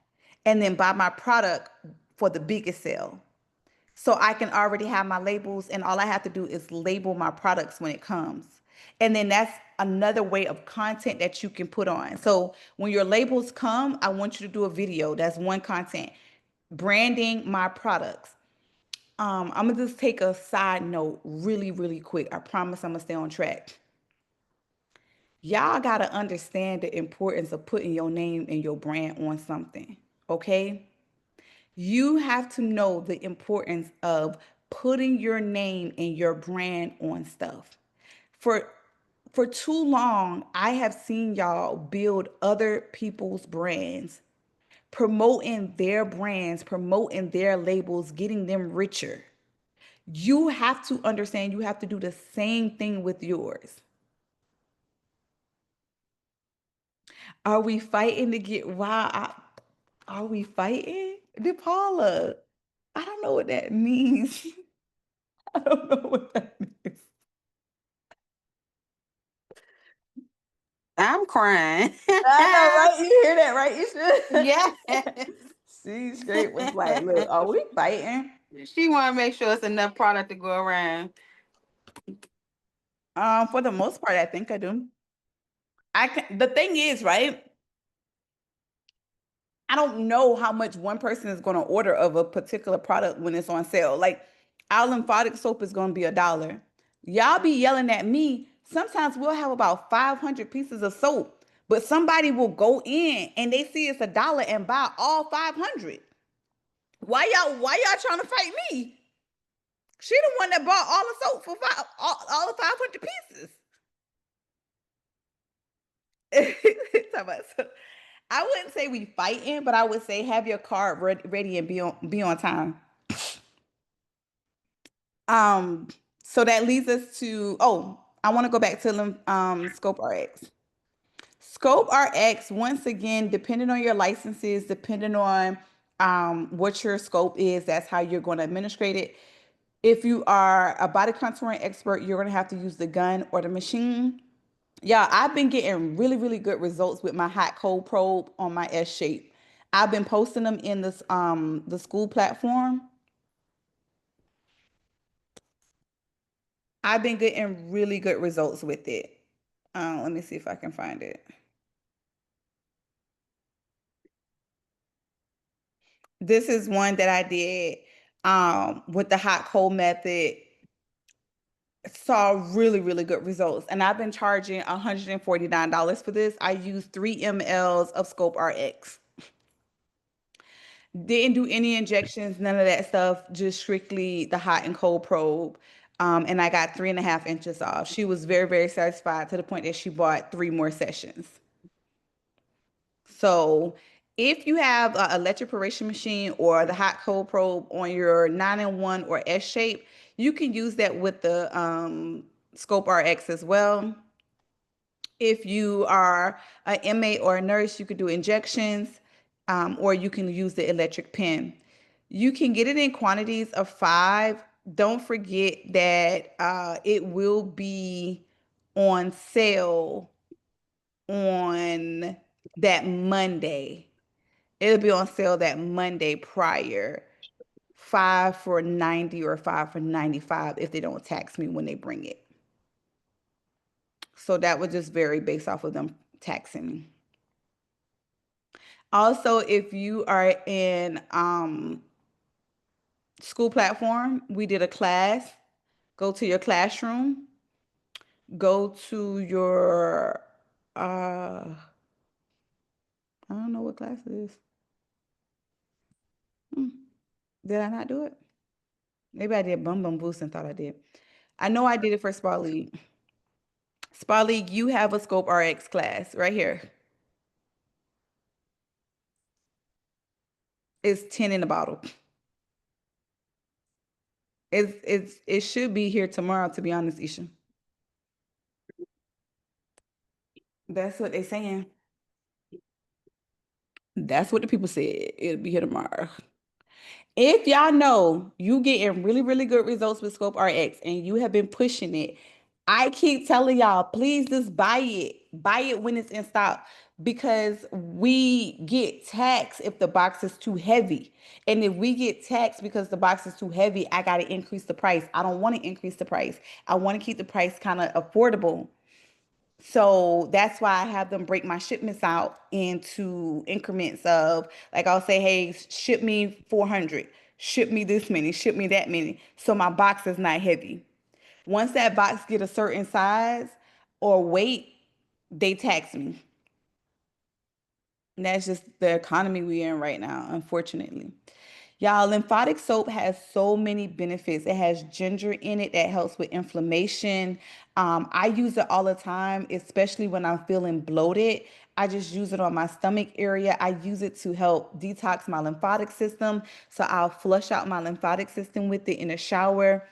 and then buy my product for the biggest sale. So I can already have my labels and all I have to do is label my products when it comes. And then that's another way of content that you can put on. So when your labels come, I want you to do a video. That's one content. Branding my products. I'm gonna just take a side note really, really quick. I promise I'm gonna stay on track. Y'all gotta understand the importance of putting your name and your brand on something, okay? You have to know the importance of putting your name and your brand on stuff. For for too long, I have seen y'all build other people's brands, promoting their brands, promoting their labels, getting them richer. You have to understand you have to do the same thing with yours. Are we fighting to get why? Are we fighting? DePaula, I don't know what that means. I don't know what that means. I'm crying. I know, right? You hear that, right? Yeah. You should. She straight was like, look, are we fighting? She want to make sure it's enough product to go around. For the most part, I think I do. The thing is, right? I don't know how much one person is going to order of a particular product when it's on sale. Like our lymphatic soap is going to be $1. Y'all be yelling at me. Sometimes we'll have about 500 pieces of soap, But somebody will go in and they see it's $1 and buy all 500. Why y'all trying to fight me? She the one that bought all the soap for all the 500 pieces. I wouldn't say we fighting, but I would say have your card ready and be on time. Um, so that leads us to, I want to go back to Scope RX. Scope RX, once again, depending on your licenses, depending on what your scope is, that's how you're going to administrate it. If you are a body contouring expert, you're going to have to use the gun or the machine. Yeah, I've been getting really, really good results with my hot cold probe on my S shape. I've been posting them in this the school platform. I've been getting really good results with it. Let me see if I can find it. This is one that I did with the hot cold method. Saw really, really good results. And I've been charging $149 for this. I used 3 mLs of Scope RX. Didn't do any injections, none of that stuff, just strictly the hot and cold probe. And I got 3.5 inches off. She was very, very satisfied to the point that she bought 3 more sessions. So if you have an electroporation machine or the hot cold probe on your 9-in-1 or S shape, you can use that with the Scope RX as well. If you are an MA or a nurse, you could do injections, or you can use the electric pen. You can get it in quantities of 5. Don't forget that it will be on sale on that Monday. It'll be on sale that Monday prior. 5 for 90 or 5 for 95 if they don't tax me when they bring it. So that would just vary based off of them taxing me. Also, if you are in school platform, we did a class. Go to your classroom. Go to your I don't know what class it is. Hmm. Did I not do it? Maybe I did Bum Bum Boost and thought I did. I know I did it for Spa League. Spa League, you have a Scope RX class right here. It's 10 in the bottle. It should be here tomorrow, to be honest, Isha. That's what they're saying. That's what the people said. It'll be here tomorrow. If y'all know you getting really, really good results with Scope RX and you have been pushing it, I keep telling y'all, please just buy it. Buy it when it's in stock because we get taxed if the box is too heavy. And if we get taxed because the box is too heavy, I got to increase the price. I don't want to increase the price. I want to keep the price kind of affordable. So that's why I have them break my shipments out into increments of like I'll say, hey, ship me 400, ship me this many, ship me that many. So my box is not heavy. Once that box get a certain size or weight, they tax me. And that's just the economy we're in right now, unfortunately. Y'all, lymphatic soap has so many benefits. It has ginger in it that helps with inflammation. I use it all the time, especially when I'm feeling bloated. I just use it on my stomach area. I use it to help detox my lymphatic system. So I'll flush out my lymphatic system with it in the shower.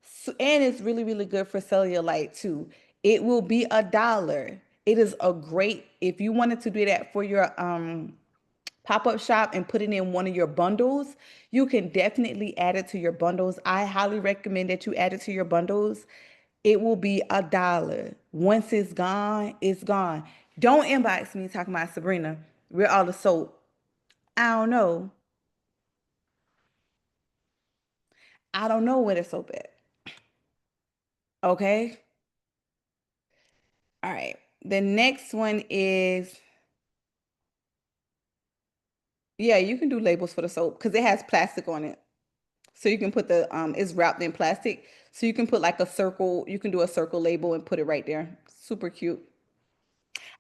So, and it's really, really good for cellulite too. It will be $1. It is a great, if you wanted to do that for your pop-up shop and put it in one of your bundles, you can definitely add it to your bundles. I highly recommend that you add it to your bundles. It will be $1. Once it's gone, it's gone. Don't inbox me talking about Sabrina. Where all the soap? I don't know. I don't know where the soap at. Okay. All right. The next one is, yeah, you can do labels for the soap because it has plastic on it. So you can put the it's wrapped in plastic. So you can put like a circle, you can do a circle label and put it right there. Super cute.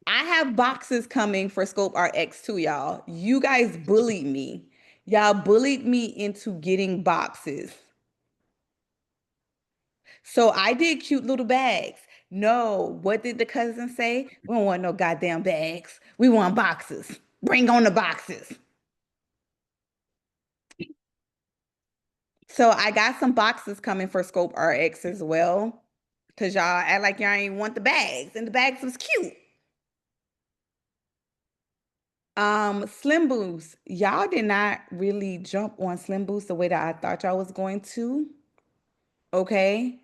I have boxes coming for Scope RX too, y'all. You guys bullied me. Y'all bullied me into getting boxes. So I did cute little bags. No, what did the cousin say? We don't want no goddamn bags. We want boxes. Bring on the boxes. So I got some boxes coming for Scope RX as well. Cause y'all act like y'all ain't want the bags. And the bags was cute. Slim Boost. Y'all did not really jump on Slim Boost the way that I thought y'all was going to. Okay.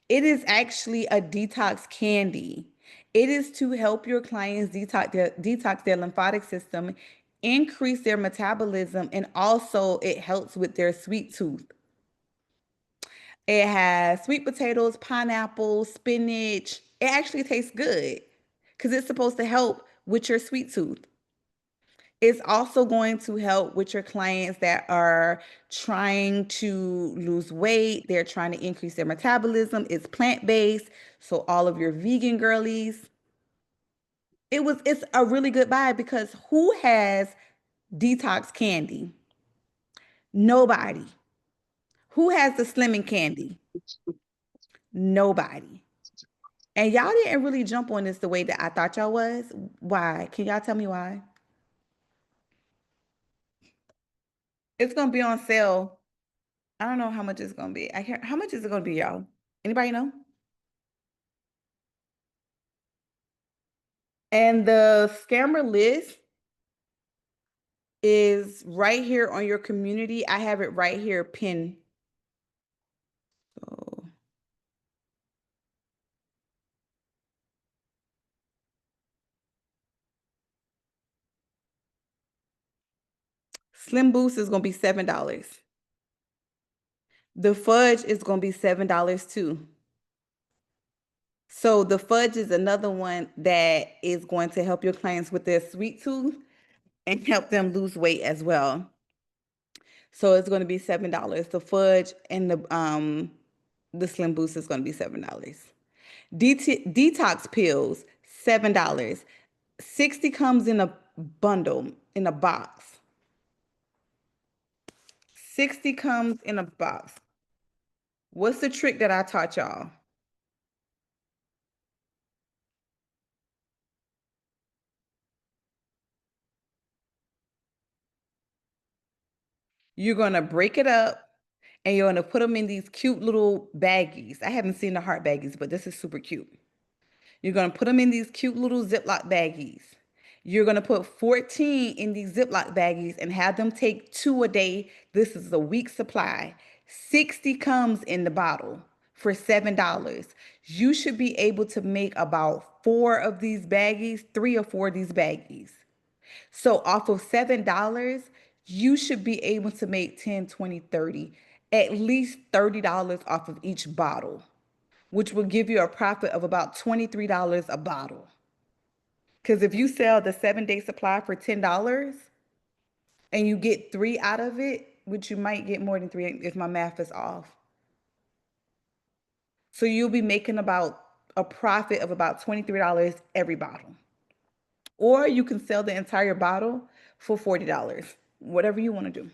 It is actually a detox candy. It is to help your clients detox their lymphatic system, increase their metabolism, and also it helps with their sweet tooth. It has sweet potatoes, pineapple, spinach. It actually tastes good because it's supposed to help with your sweet tooth. It's also going to help with your clients that are trying to lose weight. They're trying to increase their metabolism. It's plant-based. So all of your vegan girlies, it's a really good buy because who has detox candy? Nobody. Who has the slimming candy? Nobody. And y'all didn't really jump on this the way that I thought y'all was. Why? Can y'all tell me why? It's gonna be on sale. I don't know how much it's gonna be. I can't, how much is it gonna be, y'all? Anybody know? And the scammer list is right here on your community. I have it right here pinned. So Slim Boost is gonna be $7. The fudge is gonna be $7 too. So the fudge is another one that is going to help your clients with their sweet tooth and help them lose weight as well. So it's going to be $7. The fudge and the Slim Boost is going to be $7. Detox pills, $7. 60 comes in a bundle, in a box. 60 comes in a box. What's the trick that I taught y'all? You're going to break it up and you're going to put them in these cute little baggies. I haven't seen the heart baggies, but this is super cute. You're going to put them in these cute little Ziploc baggies. You're going to put 14 in these Ziploc baggies and have them take 2 a day. This is a week supply. 60 comes in the bottle for $7. You should be able to make about 4 of these baggies, 3 or 4 of these baggies. So off of $7, you should be able to make 10, 20, 30, at least $30 off of each bottle, which will give you a profit of about $23 a bottle. Because if you sell the 7-day supply for $10 and you get 3 out of it, which you might get more than 3 if my math is off. So you'll be making about a profit of about $23 every bottle. Or you can sell the entire bottle for $40, whatever you want to do.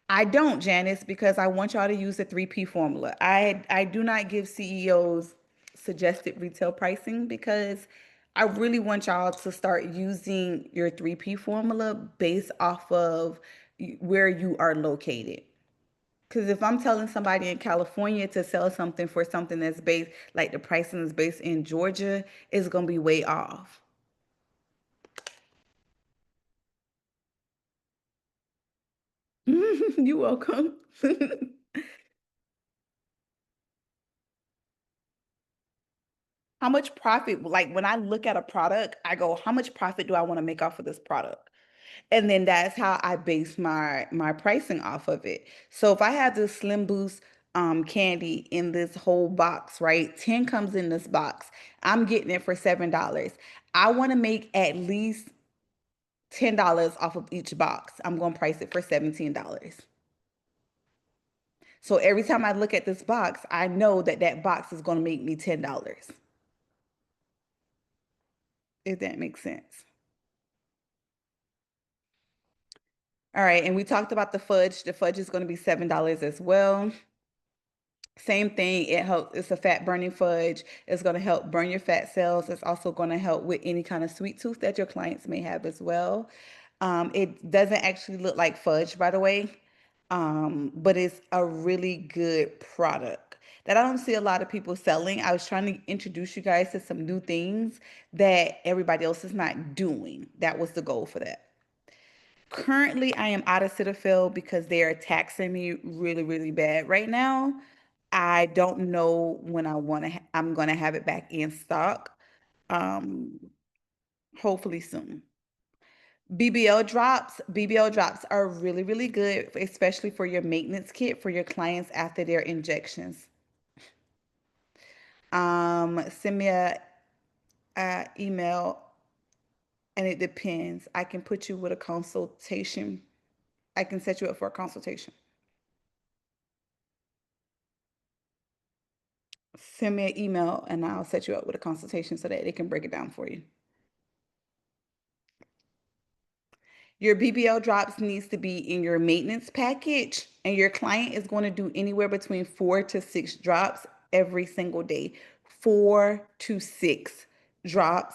I don't, Janice, because I want y'all to use the 3P formula. I do not give CEOs suggested retail pricing because I really want y'all to start using your 3P formula based off of where you are located. Because if I'm telling somebody in California to sell something for something that's based, like the pricing is based in Georgia, it's going to be way off. You're welcome. How much profit, like when I look at a product, I go, how much profit do I want to make off of this product? And then that's how I base my pricing off of it. So if I have this Slim Boost candy in this whole box, right? 10 comes in this box. I'm getting it for $7. I want to make at least $10 off of each box. I'm going to price it for $17. So every time I look at this box, I know that that box is going to make me $10, if that makes sense. All right, and we talked about the fudge. The fudge is going to be $7 as well. Same thing, it helps, it's a fat burning fudge. It's going to help burn your fat cells. It's also going to help with any kind of sweet tooth that your clients may have as well. It doesn't actually look like fudge, by the way, but it's a really good product that I don't see a lot of people selling. I was trying to introduce you guys to some new things that everybody else is not doing. That was the goal for that. Currently, I am out of Cetaphil because they are taxing me really, really bad right now. I don't know when I'm gonna have it back in stock. Um, hopefully soon. BBL drops are really, really good, especially for your maintenance kit for your clients after their injections. Send me a email, and it depends. I can put you with a consultation. I can set you up for a consultation. Send me an email and I'll set you up with a consultation so that they can break it down for you. Your BBL drops needs to be in your maintenance package, and your client is going to do anywhere between 4 to 6 drops every single day. 4 to 6 drops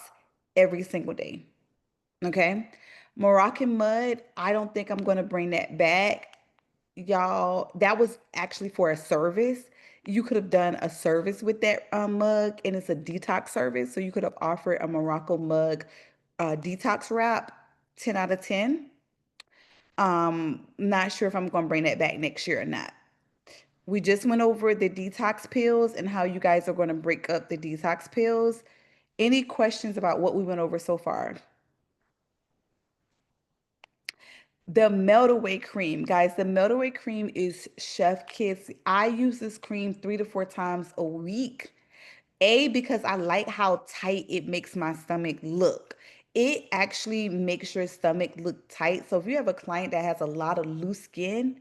every single day. Okay. Moroccan mud, I don't think I'm going to bring that back. Y'all, that was actually for a service. You could have done a service with that mug, and it's a detox service. So you could have offered a Morocco mug detox wrap, 10 out of 10. Not sure if I'm going to bring that back next year or not. We just went over the detox pills and how you guys are going to break up the detox pills. Any questions about what we went over so far? The melt away cream, guys, the melt away cream is chef kiss. I use this cream 3 to 4 times a week. Because I like how tight it makes my stomach look. It actually makes your stomach look tight. So if you have a client that has a lot of loose skin,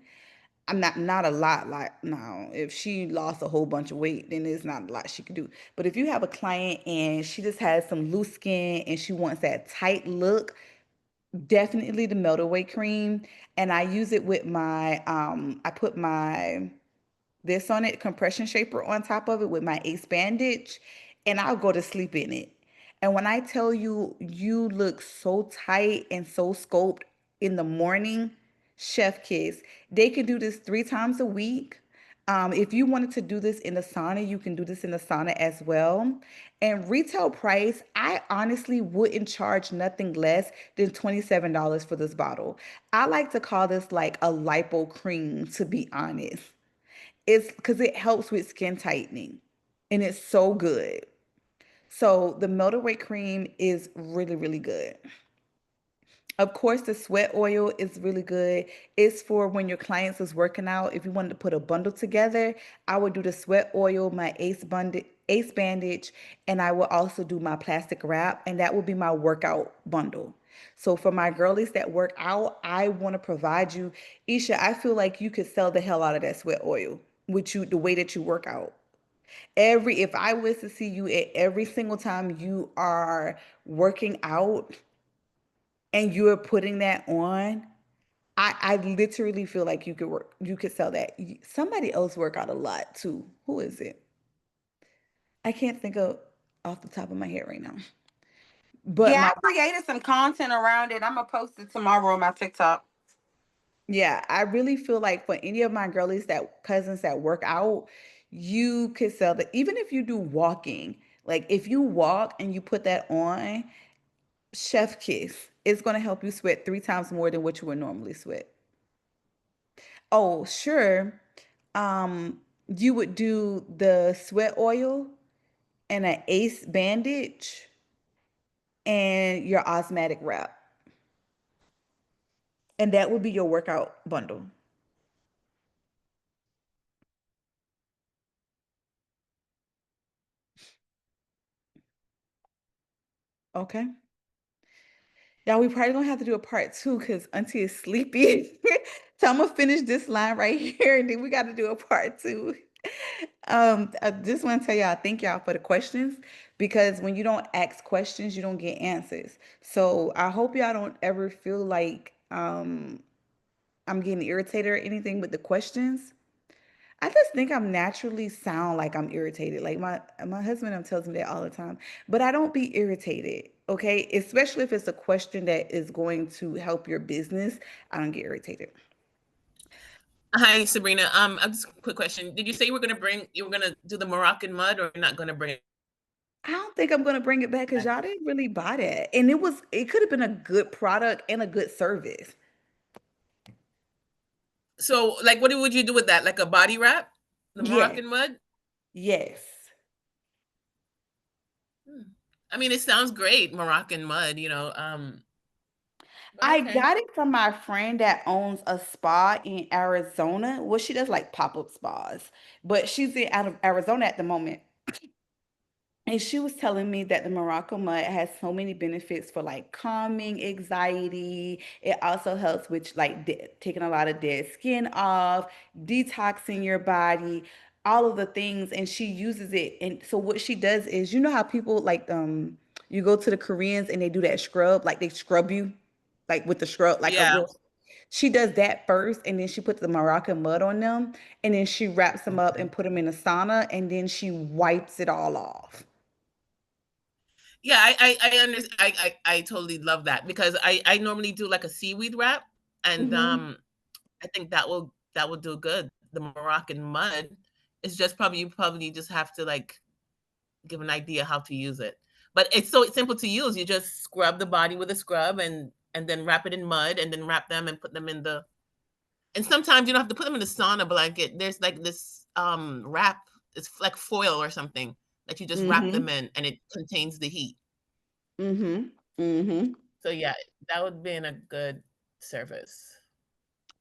I'm not a lot, like no, if she lost a whole bunch of weight, then there's not a lot she can do. But if you have a client and she just has some loose skin and she wants that tight look, definitely the melt away cream. And I use it with my I put my this on it, compression shaper on top of it with my ace bandage, and I'll go to sleep in it. And when I tell you, you look so tight and so scoped in the morning, chef kiss. They can do this 3 times a week. If you wanted to do this in the sauna, you can do this in the sauna as well. And retail price, I honestly wouldn't charge nothing less than $27 for this bottle. I like to call this like a lipo cream, to be honest. It's because it helps with skin tightening and it's so good. So the melt away cream is really, really good. Of course, the sweat oil is really good. It's for when your clients is working out. If you wanted to put a bundle together, I would do the sweat oil, my ace bandage, and I will also do my plastic wrap, and that will be my workout bundle. So for my girlies that work out, I want to provide you, Isha, I feel like you could sell the hell out of that sweat oil with you the way that you work out. If I was to see you at every single time you are working out and you're putting that on, I literally feel like you could sell that. Somebody else work out a lot too. Who is it? I can't think of off the top of my head right now. But Yeah, my I created some content around it. I'm gonna post it tomorrow on my TikTok. Yeah, I really feel like for any of my girlies that cousins that work out, you could sell that. Even if you do walking, like if you walk and you put that on, chef kiss, it's going to help you sweat 3 times more than what you would normally sweat. Oh, sure. Um, you would do the sweat oil and an ace bandage and your osmotic wrap. And that would be your workout bundle. Okay. Now we probably gonna have to do a part 2 because Auntie is sleepy. So I'm gonna finish this line right here, and then we got to do a part two. I just want to tell y'all, thank y'all for the questions because when you don't ask questions, you don't get answers. So I hope y'all don't ever feel like I'm getting irritated or anything with the questions. I just think I'm naturally sound like I'm irritated. Like my husband tells me that all the time, but I don't be irritated. Okay, especially if it's a question that is going to help your business. I don't get irritated. Hi, Sabrina. Just a quick question. Did you say you were gonna do the Moroccan mud, or you're not gonna bring it? I don't think I'm gonna bring it back because y'all didn't really buy that, and it could have been a good product and a good service. So, like, what would you do with that? Like a body wrap, the Yes, Moroccan mud? yes. Hmm. I mean, it sounds great, Moroccan mud. But I okay. got it from my friend that owns a spa in Arizona. Well, she does like pop-up spas, but she's out of Arizona at the moment. And she was telling me that the Morocco mud has so many benefits for like calming anxiety. It also helps with like taking a lot of dead skin off, detoxing your body, all of the things. And she uses it. And so what she does is, you know how people like you go to the Koreans and they do that scrub, like they scrub you, like with the scrub, like a Yeah, real. She does that first, and then she puts the Moroccan mud on them, and then she wraps them up and put them in a sauna, and then she wipes it all off. yeah. I understand. I totally love that because I normally do like a seaweed wrap, and Mhm. I think that will do good. The Moroccan mud is just probably you probably just have to like give an idea how to use it. But it's so simple to use. You just scrub the body with a scrub and then wrap it in mud and then wrap them and put them in the and sometimes you don't have to put them in the sauna blanket. There's like this wrap, it's like foil or something that you just wrap them Mhm. in and it contains the heat. Mhm. Mhm. So yeah, that would be in a good service.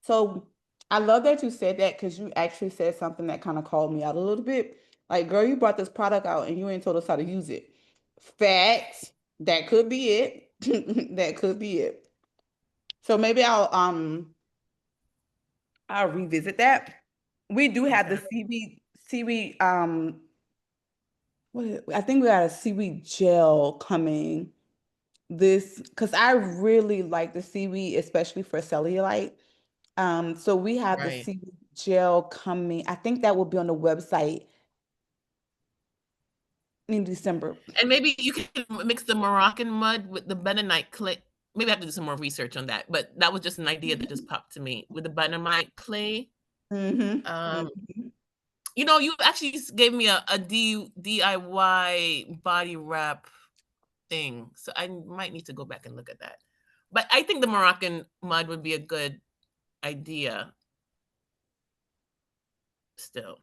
So I love that you said that because you actually said something that kind of called me out a little bit. Like, girl, you brought this product out and you ain't told us how to use it. Facts. That could be it. That could be it. So maybe I'll revisit that. We do have the Okay. seaweed I think we got a seaweed gel coming this because I really like the seaweed, especially for cellulite. So we have the Right. seaweed gel coming. I think that will be on the website in December. And maybe you can mix the Moroccan mud with the Bentonite clay. Maybe I have to do some more research on that. But that was just an idea that just popped to me with the Bentonite clay. Mm-hmm. Um, Mm-hmm. you actually gave me a DIY body wrap thing, so I might need to go back and look at that. But I think the Moroccan mud would be a good idea. Still,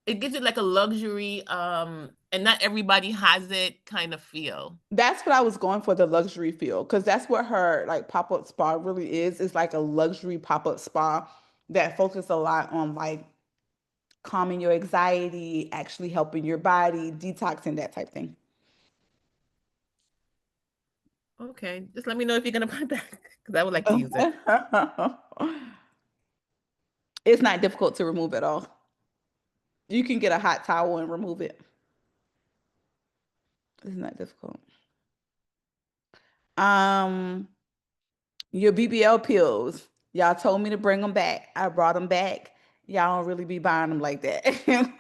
it gives it like a luxury, and not everybody has it kind of feel. That's what I was going for, the luxury feel, because that's what her like pop-up spa really is. It's like a luxury pop-up spa that focus a lot on like calming your anxiety, actually helping your body, detoxing, that type thing. Okay, just let me know if you're gonna buy back because I would like to use it. It's not difficult to remove at all. You can get a hot towel and remove it. It's not difficult. Um, your BBL pills. Y'all told me to bring them back. I brought them back. Y'all don't really be buying them like that.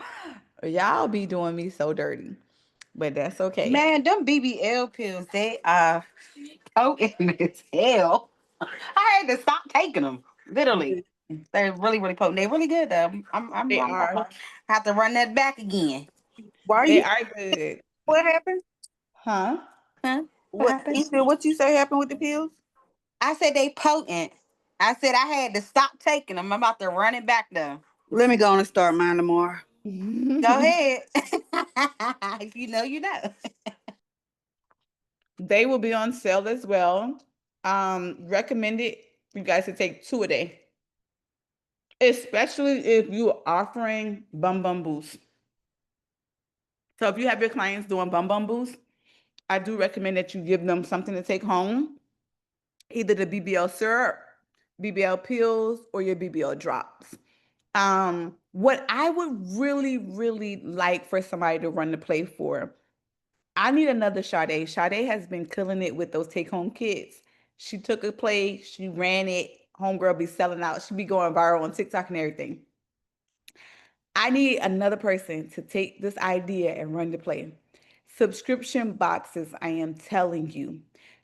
Y'all be doing me so dirty, but that's okay. Man, them BBL pills, they are potent as hell. I had to stop taking them. Literally. They're really, really potent. They're really good though. They I'm are. gonna have to run that back again. Why are They you are good. what happened? Huh? Huh? What What happened? happened? What you say happened with the pills? I said they potent. I said I had to stop taking them. I'm about to run it back though. Let me go on and start mine tomorrow. Go ahead. If you know, you know. They will be on sale as well. Recommended you guys to take 2 a day, especially if you're offering bum bum boost. So if you have your clients doing bum bum boost, I do recommend that you give them something to take home, either the BBL syrup BBL pills or your BBL drops. What I would really, really like for somebody to run the play for, I need another Sade. Sade has been killing it with those take home kits. She took a play, she ran it. Homegirl be selling out. She be going viral on TikTok and everything. I need another person to take this idea and run the play. Subscription boxes, I am telling you.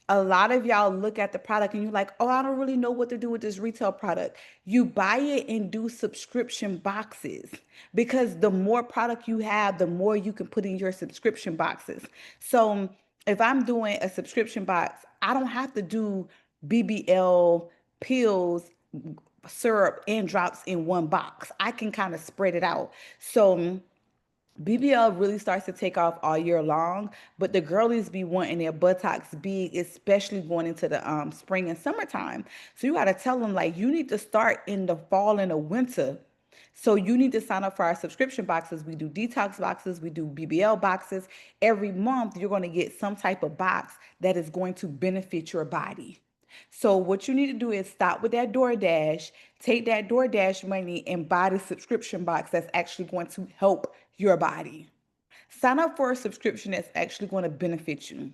A lot of y'all look at the product and you're like, oh, I don't really know what to do with this retail product. You buy it and do subscription boxes because the more product you have, the more you can put in your subscription boxes. So if I'm doing a subscription box, I don't have to do BBL pills, syrup, and drops in one box. I can kind of spread it out. So BBL really starts to take off all year long, but the girlies be wanting their buttocks big, especially going into the spring and summertime. So you got to tell them like you need to start in the fall and the winter. So you need to sign up for our subscription boxes. We do detox boxes, we do BBL boxes. Every month you're going to get some type of box that is going to benefit your body. So what you need to do is stop with that DoorDash, take that DoorDash money and buy the subscription box that's actually going to help your body. Sign up for a subscription that's actually going to benefit you.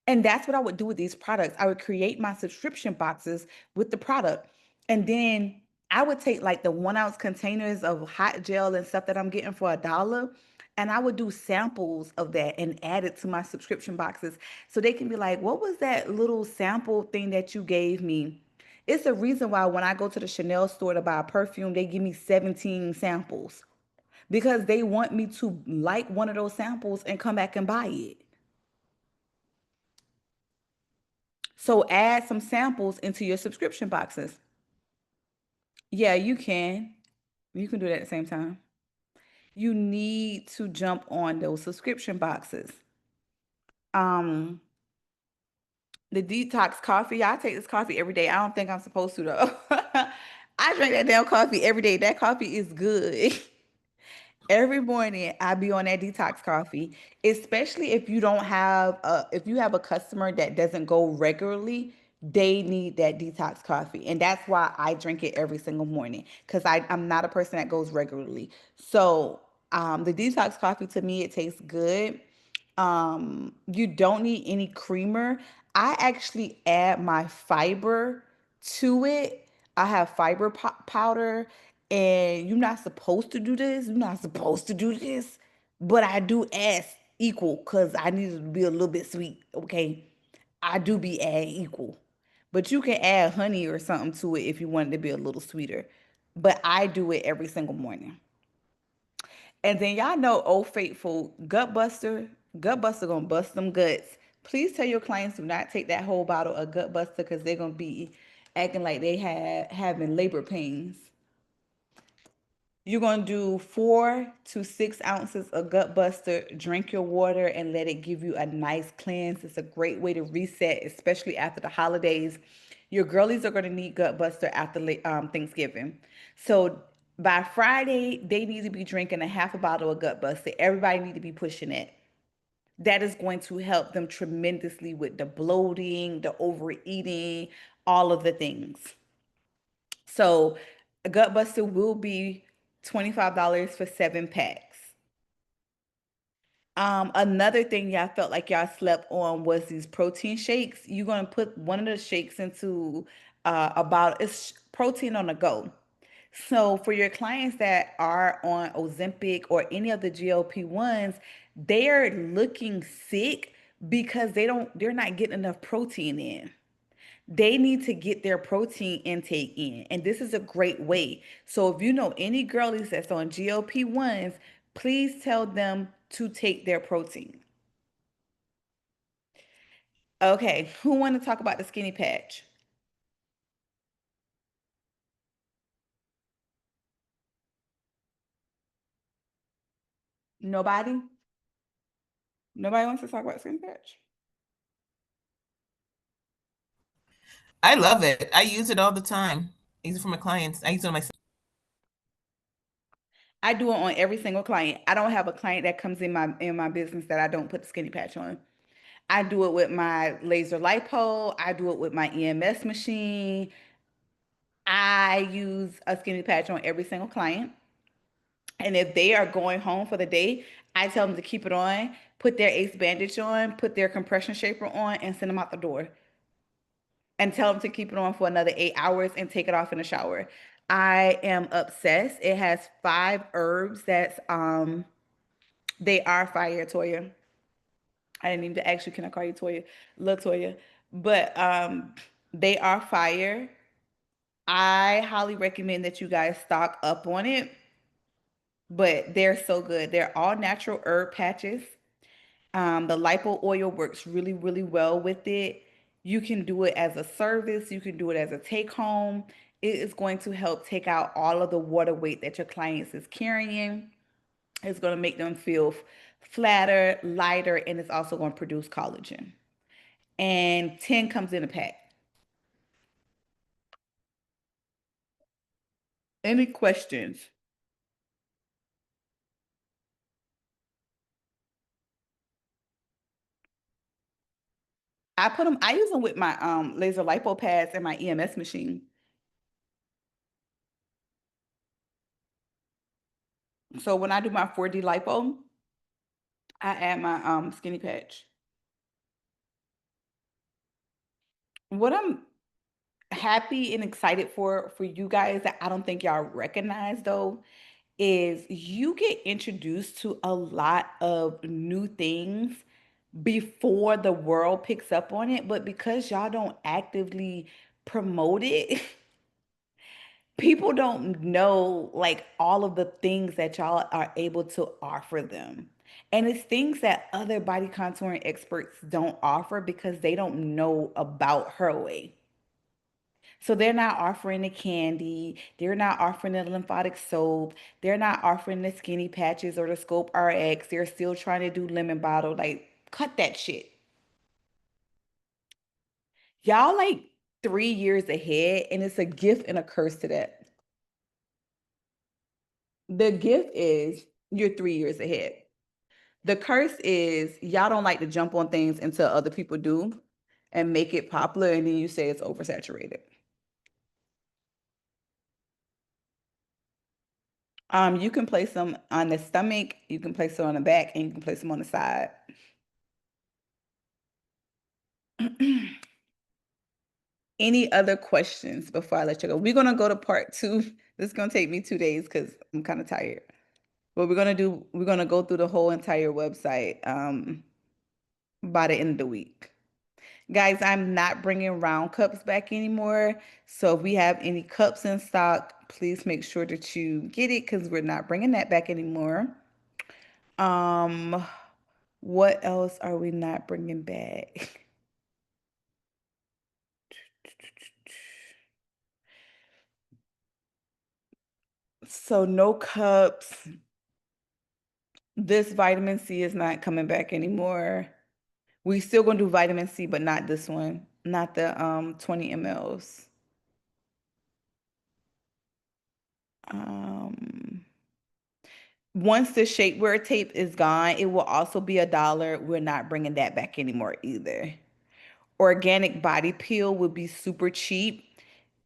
And that's what I would do with these products. I would create my subscription boxes with the product. And then I would take like the 1 ounce containers of hot gel and stuff that I'm getting for $1. And I would do samples of that and add it to my subscription boxes. So they can be like, what was that little sample thing that you gave me? It's a reason why when I go to the Chanel store to buy a perfume, they give me 17 samples because they want me to like one of those samples and come back and buy it. So add some samples into your subscription boxes. Yeah, you can. You can do that at the same time. You need to jump on those subscription boxes. Um, the detox coffee, I take this coffee every day. I don't think I'm supposed to though. I drink that damn coffee every day. That coffee is good. Every morning I be on that detox coffee, especially if you have a customer that doesn't go regularly, they need that detox coffee. And that's why I drink it every single morning because I'm not a person that goes regularly. So the detox coffee to me, it tastes good. You don't need any creamer. I actually add my fiber to it. I have fiber powder, and you're not supposed to do this. You're not supposed to do this, but I do add equal because I need it to be a little bit sweet. Okay, I do be add equal, but you can add honey or something to it if you want it to be a little sweeter. But I do it every single morning. And then y'all know Old Faithful Gut Buster. Gut Buster gonna bust them guts. Please tell your clients do not take that whole bottle of Gut Buster because they're gonna be acting like they having labor pains. You're gonna do 4 to 6 ounces of Gut Buster. Drink your water and let it give you a nice cleanse. It's a great way to reset, especially after the holidays. Your girlies are gonna need Gut Buster after Thanksgiving. So by Friday, they need to be drinking a half a bottle of Gut Buster. Everybody need to be pushing it. That is going to help them tremendously with the bloating, the overeating, all of the things. So Gutbuster will be $25 for 7 packs. Another thing y'all felt like y'all slept on was these protein shakes. You're gonna put one of the shakes into about it's protein on the go. So for your clients that are on Ozempic or any of the GLP-1s, they are looking sick because they're not getting enough protein in. They need to get their protein intake in. And this is a great way. So if you know any girlies that's on GLP-1s, please tell them to take their protein. Okay, who want to talk about the skinny patch? Nobody? Nobody wants to talk about skinny patch? I love it. I use it all the time. I use it for my clients. I use it on myself. I do it on every single client. I don't have a client that comes in my business that I don't put the skinny patch on. I do it with my laser lipo. I do it with my EMS machine. I use a skinny patch on every single client. And if they are going home for the day, I tell them to keep it on, put their ace bandage on, put their compression shaper on, and send them out the door. And tell them to keep it on for another 8 hours and take it off in the shower. I am obsessed. It has 5 herbs that's they are fire, Toya. I didn't even ask you, can I call you Toya? Latoya. But they are fire. I highly recommend that you guys stock up on it, but they're so good. They're all natural herb patches. The lipo oil works really, really well with it. You can do it as a service, you can do it as a take home. It is going to help take out all of the water weight that your clients is carrying. It's going to make them feel flatter, lighter, and it's also going to produce collagen. And 10 comes in a pack. Any questions? I use them with my laser lipo pads and my EMS machine. So when I do my 4D lipo, I add my skinny patch. What I'm happy and excited for you guys that I don't think y'all recognize though is you get introduced to a lot of new things before the world picks up on it, but because y'all don't actively promote it, people don't know like all of the things that y'all are able to offer them. And it's things that other body contouring experts don't offer because they don't know about her way. So they're not offering the candy, they're not offering the lymphatic soap, they're not offering the skinny patches or the Scope RX. They're still trying to do lemon bottle. Like, cut that shit. Y'all like 3 years ahead, and it's a gift and a curse to that. The gift is you're 3 years ahead. The curse is y'all don't like to jump on things until other people do and make it popular, and then you say it's oversaturated. You can place them on the stomach, you can place them on the back, and you can place them on the side. Any other questions before I let you go? We're gonna go to part two. This is gonna take me 2 days because I'm kind of tired. But we're gonna go through the whole entire website by the end of the week. Guys, I'm not bringing round cups back anymore. So if we have any cups in stock, please make sure that you get it because we're not bringing that back anymore. Um, what else are we not bringing back? So no cups. This vitamin C is not coming back anymore. We still gonna do vitamin C, but not this one, not the 20 mLs. Um, Once the shapewear tape is gone, it will also be $1. We're not bringing that back anymore either. Organic body peel would be super cheap.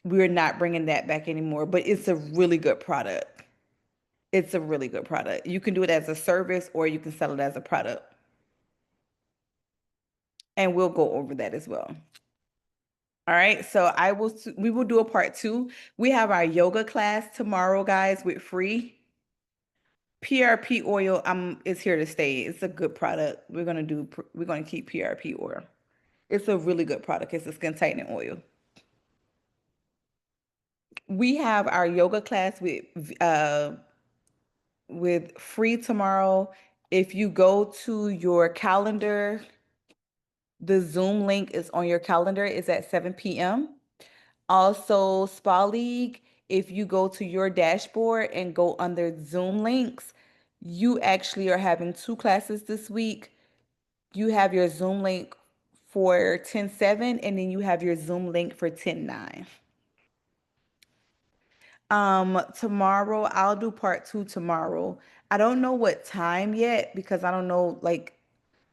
We're not bringing that back anymore, but it's a really good product. It's a really good product. You can do it as a service or you can sell it as a product. And we'll go over that as well. All right, so we will do a part two. We have our yoga class tomorrow, guys, with free. PRP oil is here to stay. It's a good product. We're gonna keep PRP oil. It's a really good product. It's a skin tightening oil. We have our yoga class with free tomorrow. If you go to your calendar, the Zoom link is on your calendar. It's at 7 p.m. Also, Spa League, if you go to your dashboard and go under Zoom links, you actually are having 2 classes this week. You have your Zoom link for 10/7, and then you have your Zoom link for 10/9. Tomorrow, I'll do part two tomorrow. I don't know what time yet because I don't know, like,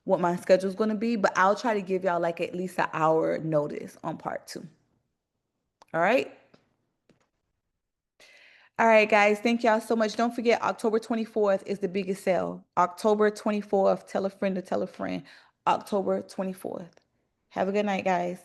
what my schedule is going to be, but I'll try to give y'all like at least an hour notice on part 2. All right. All right, guys. Thank y'all so much. Don't forget, October 24th is the biggest sale. October 24th. Tell a friend to tell a friend. October 24th. Have a good night, guys.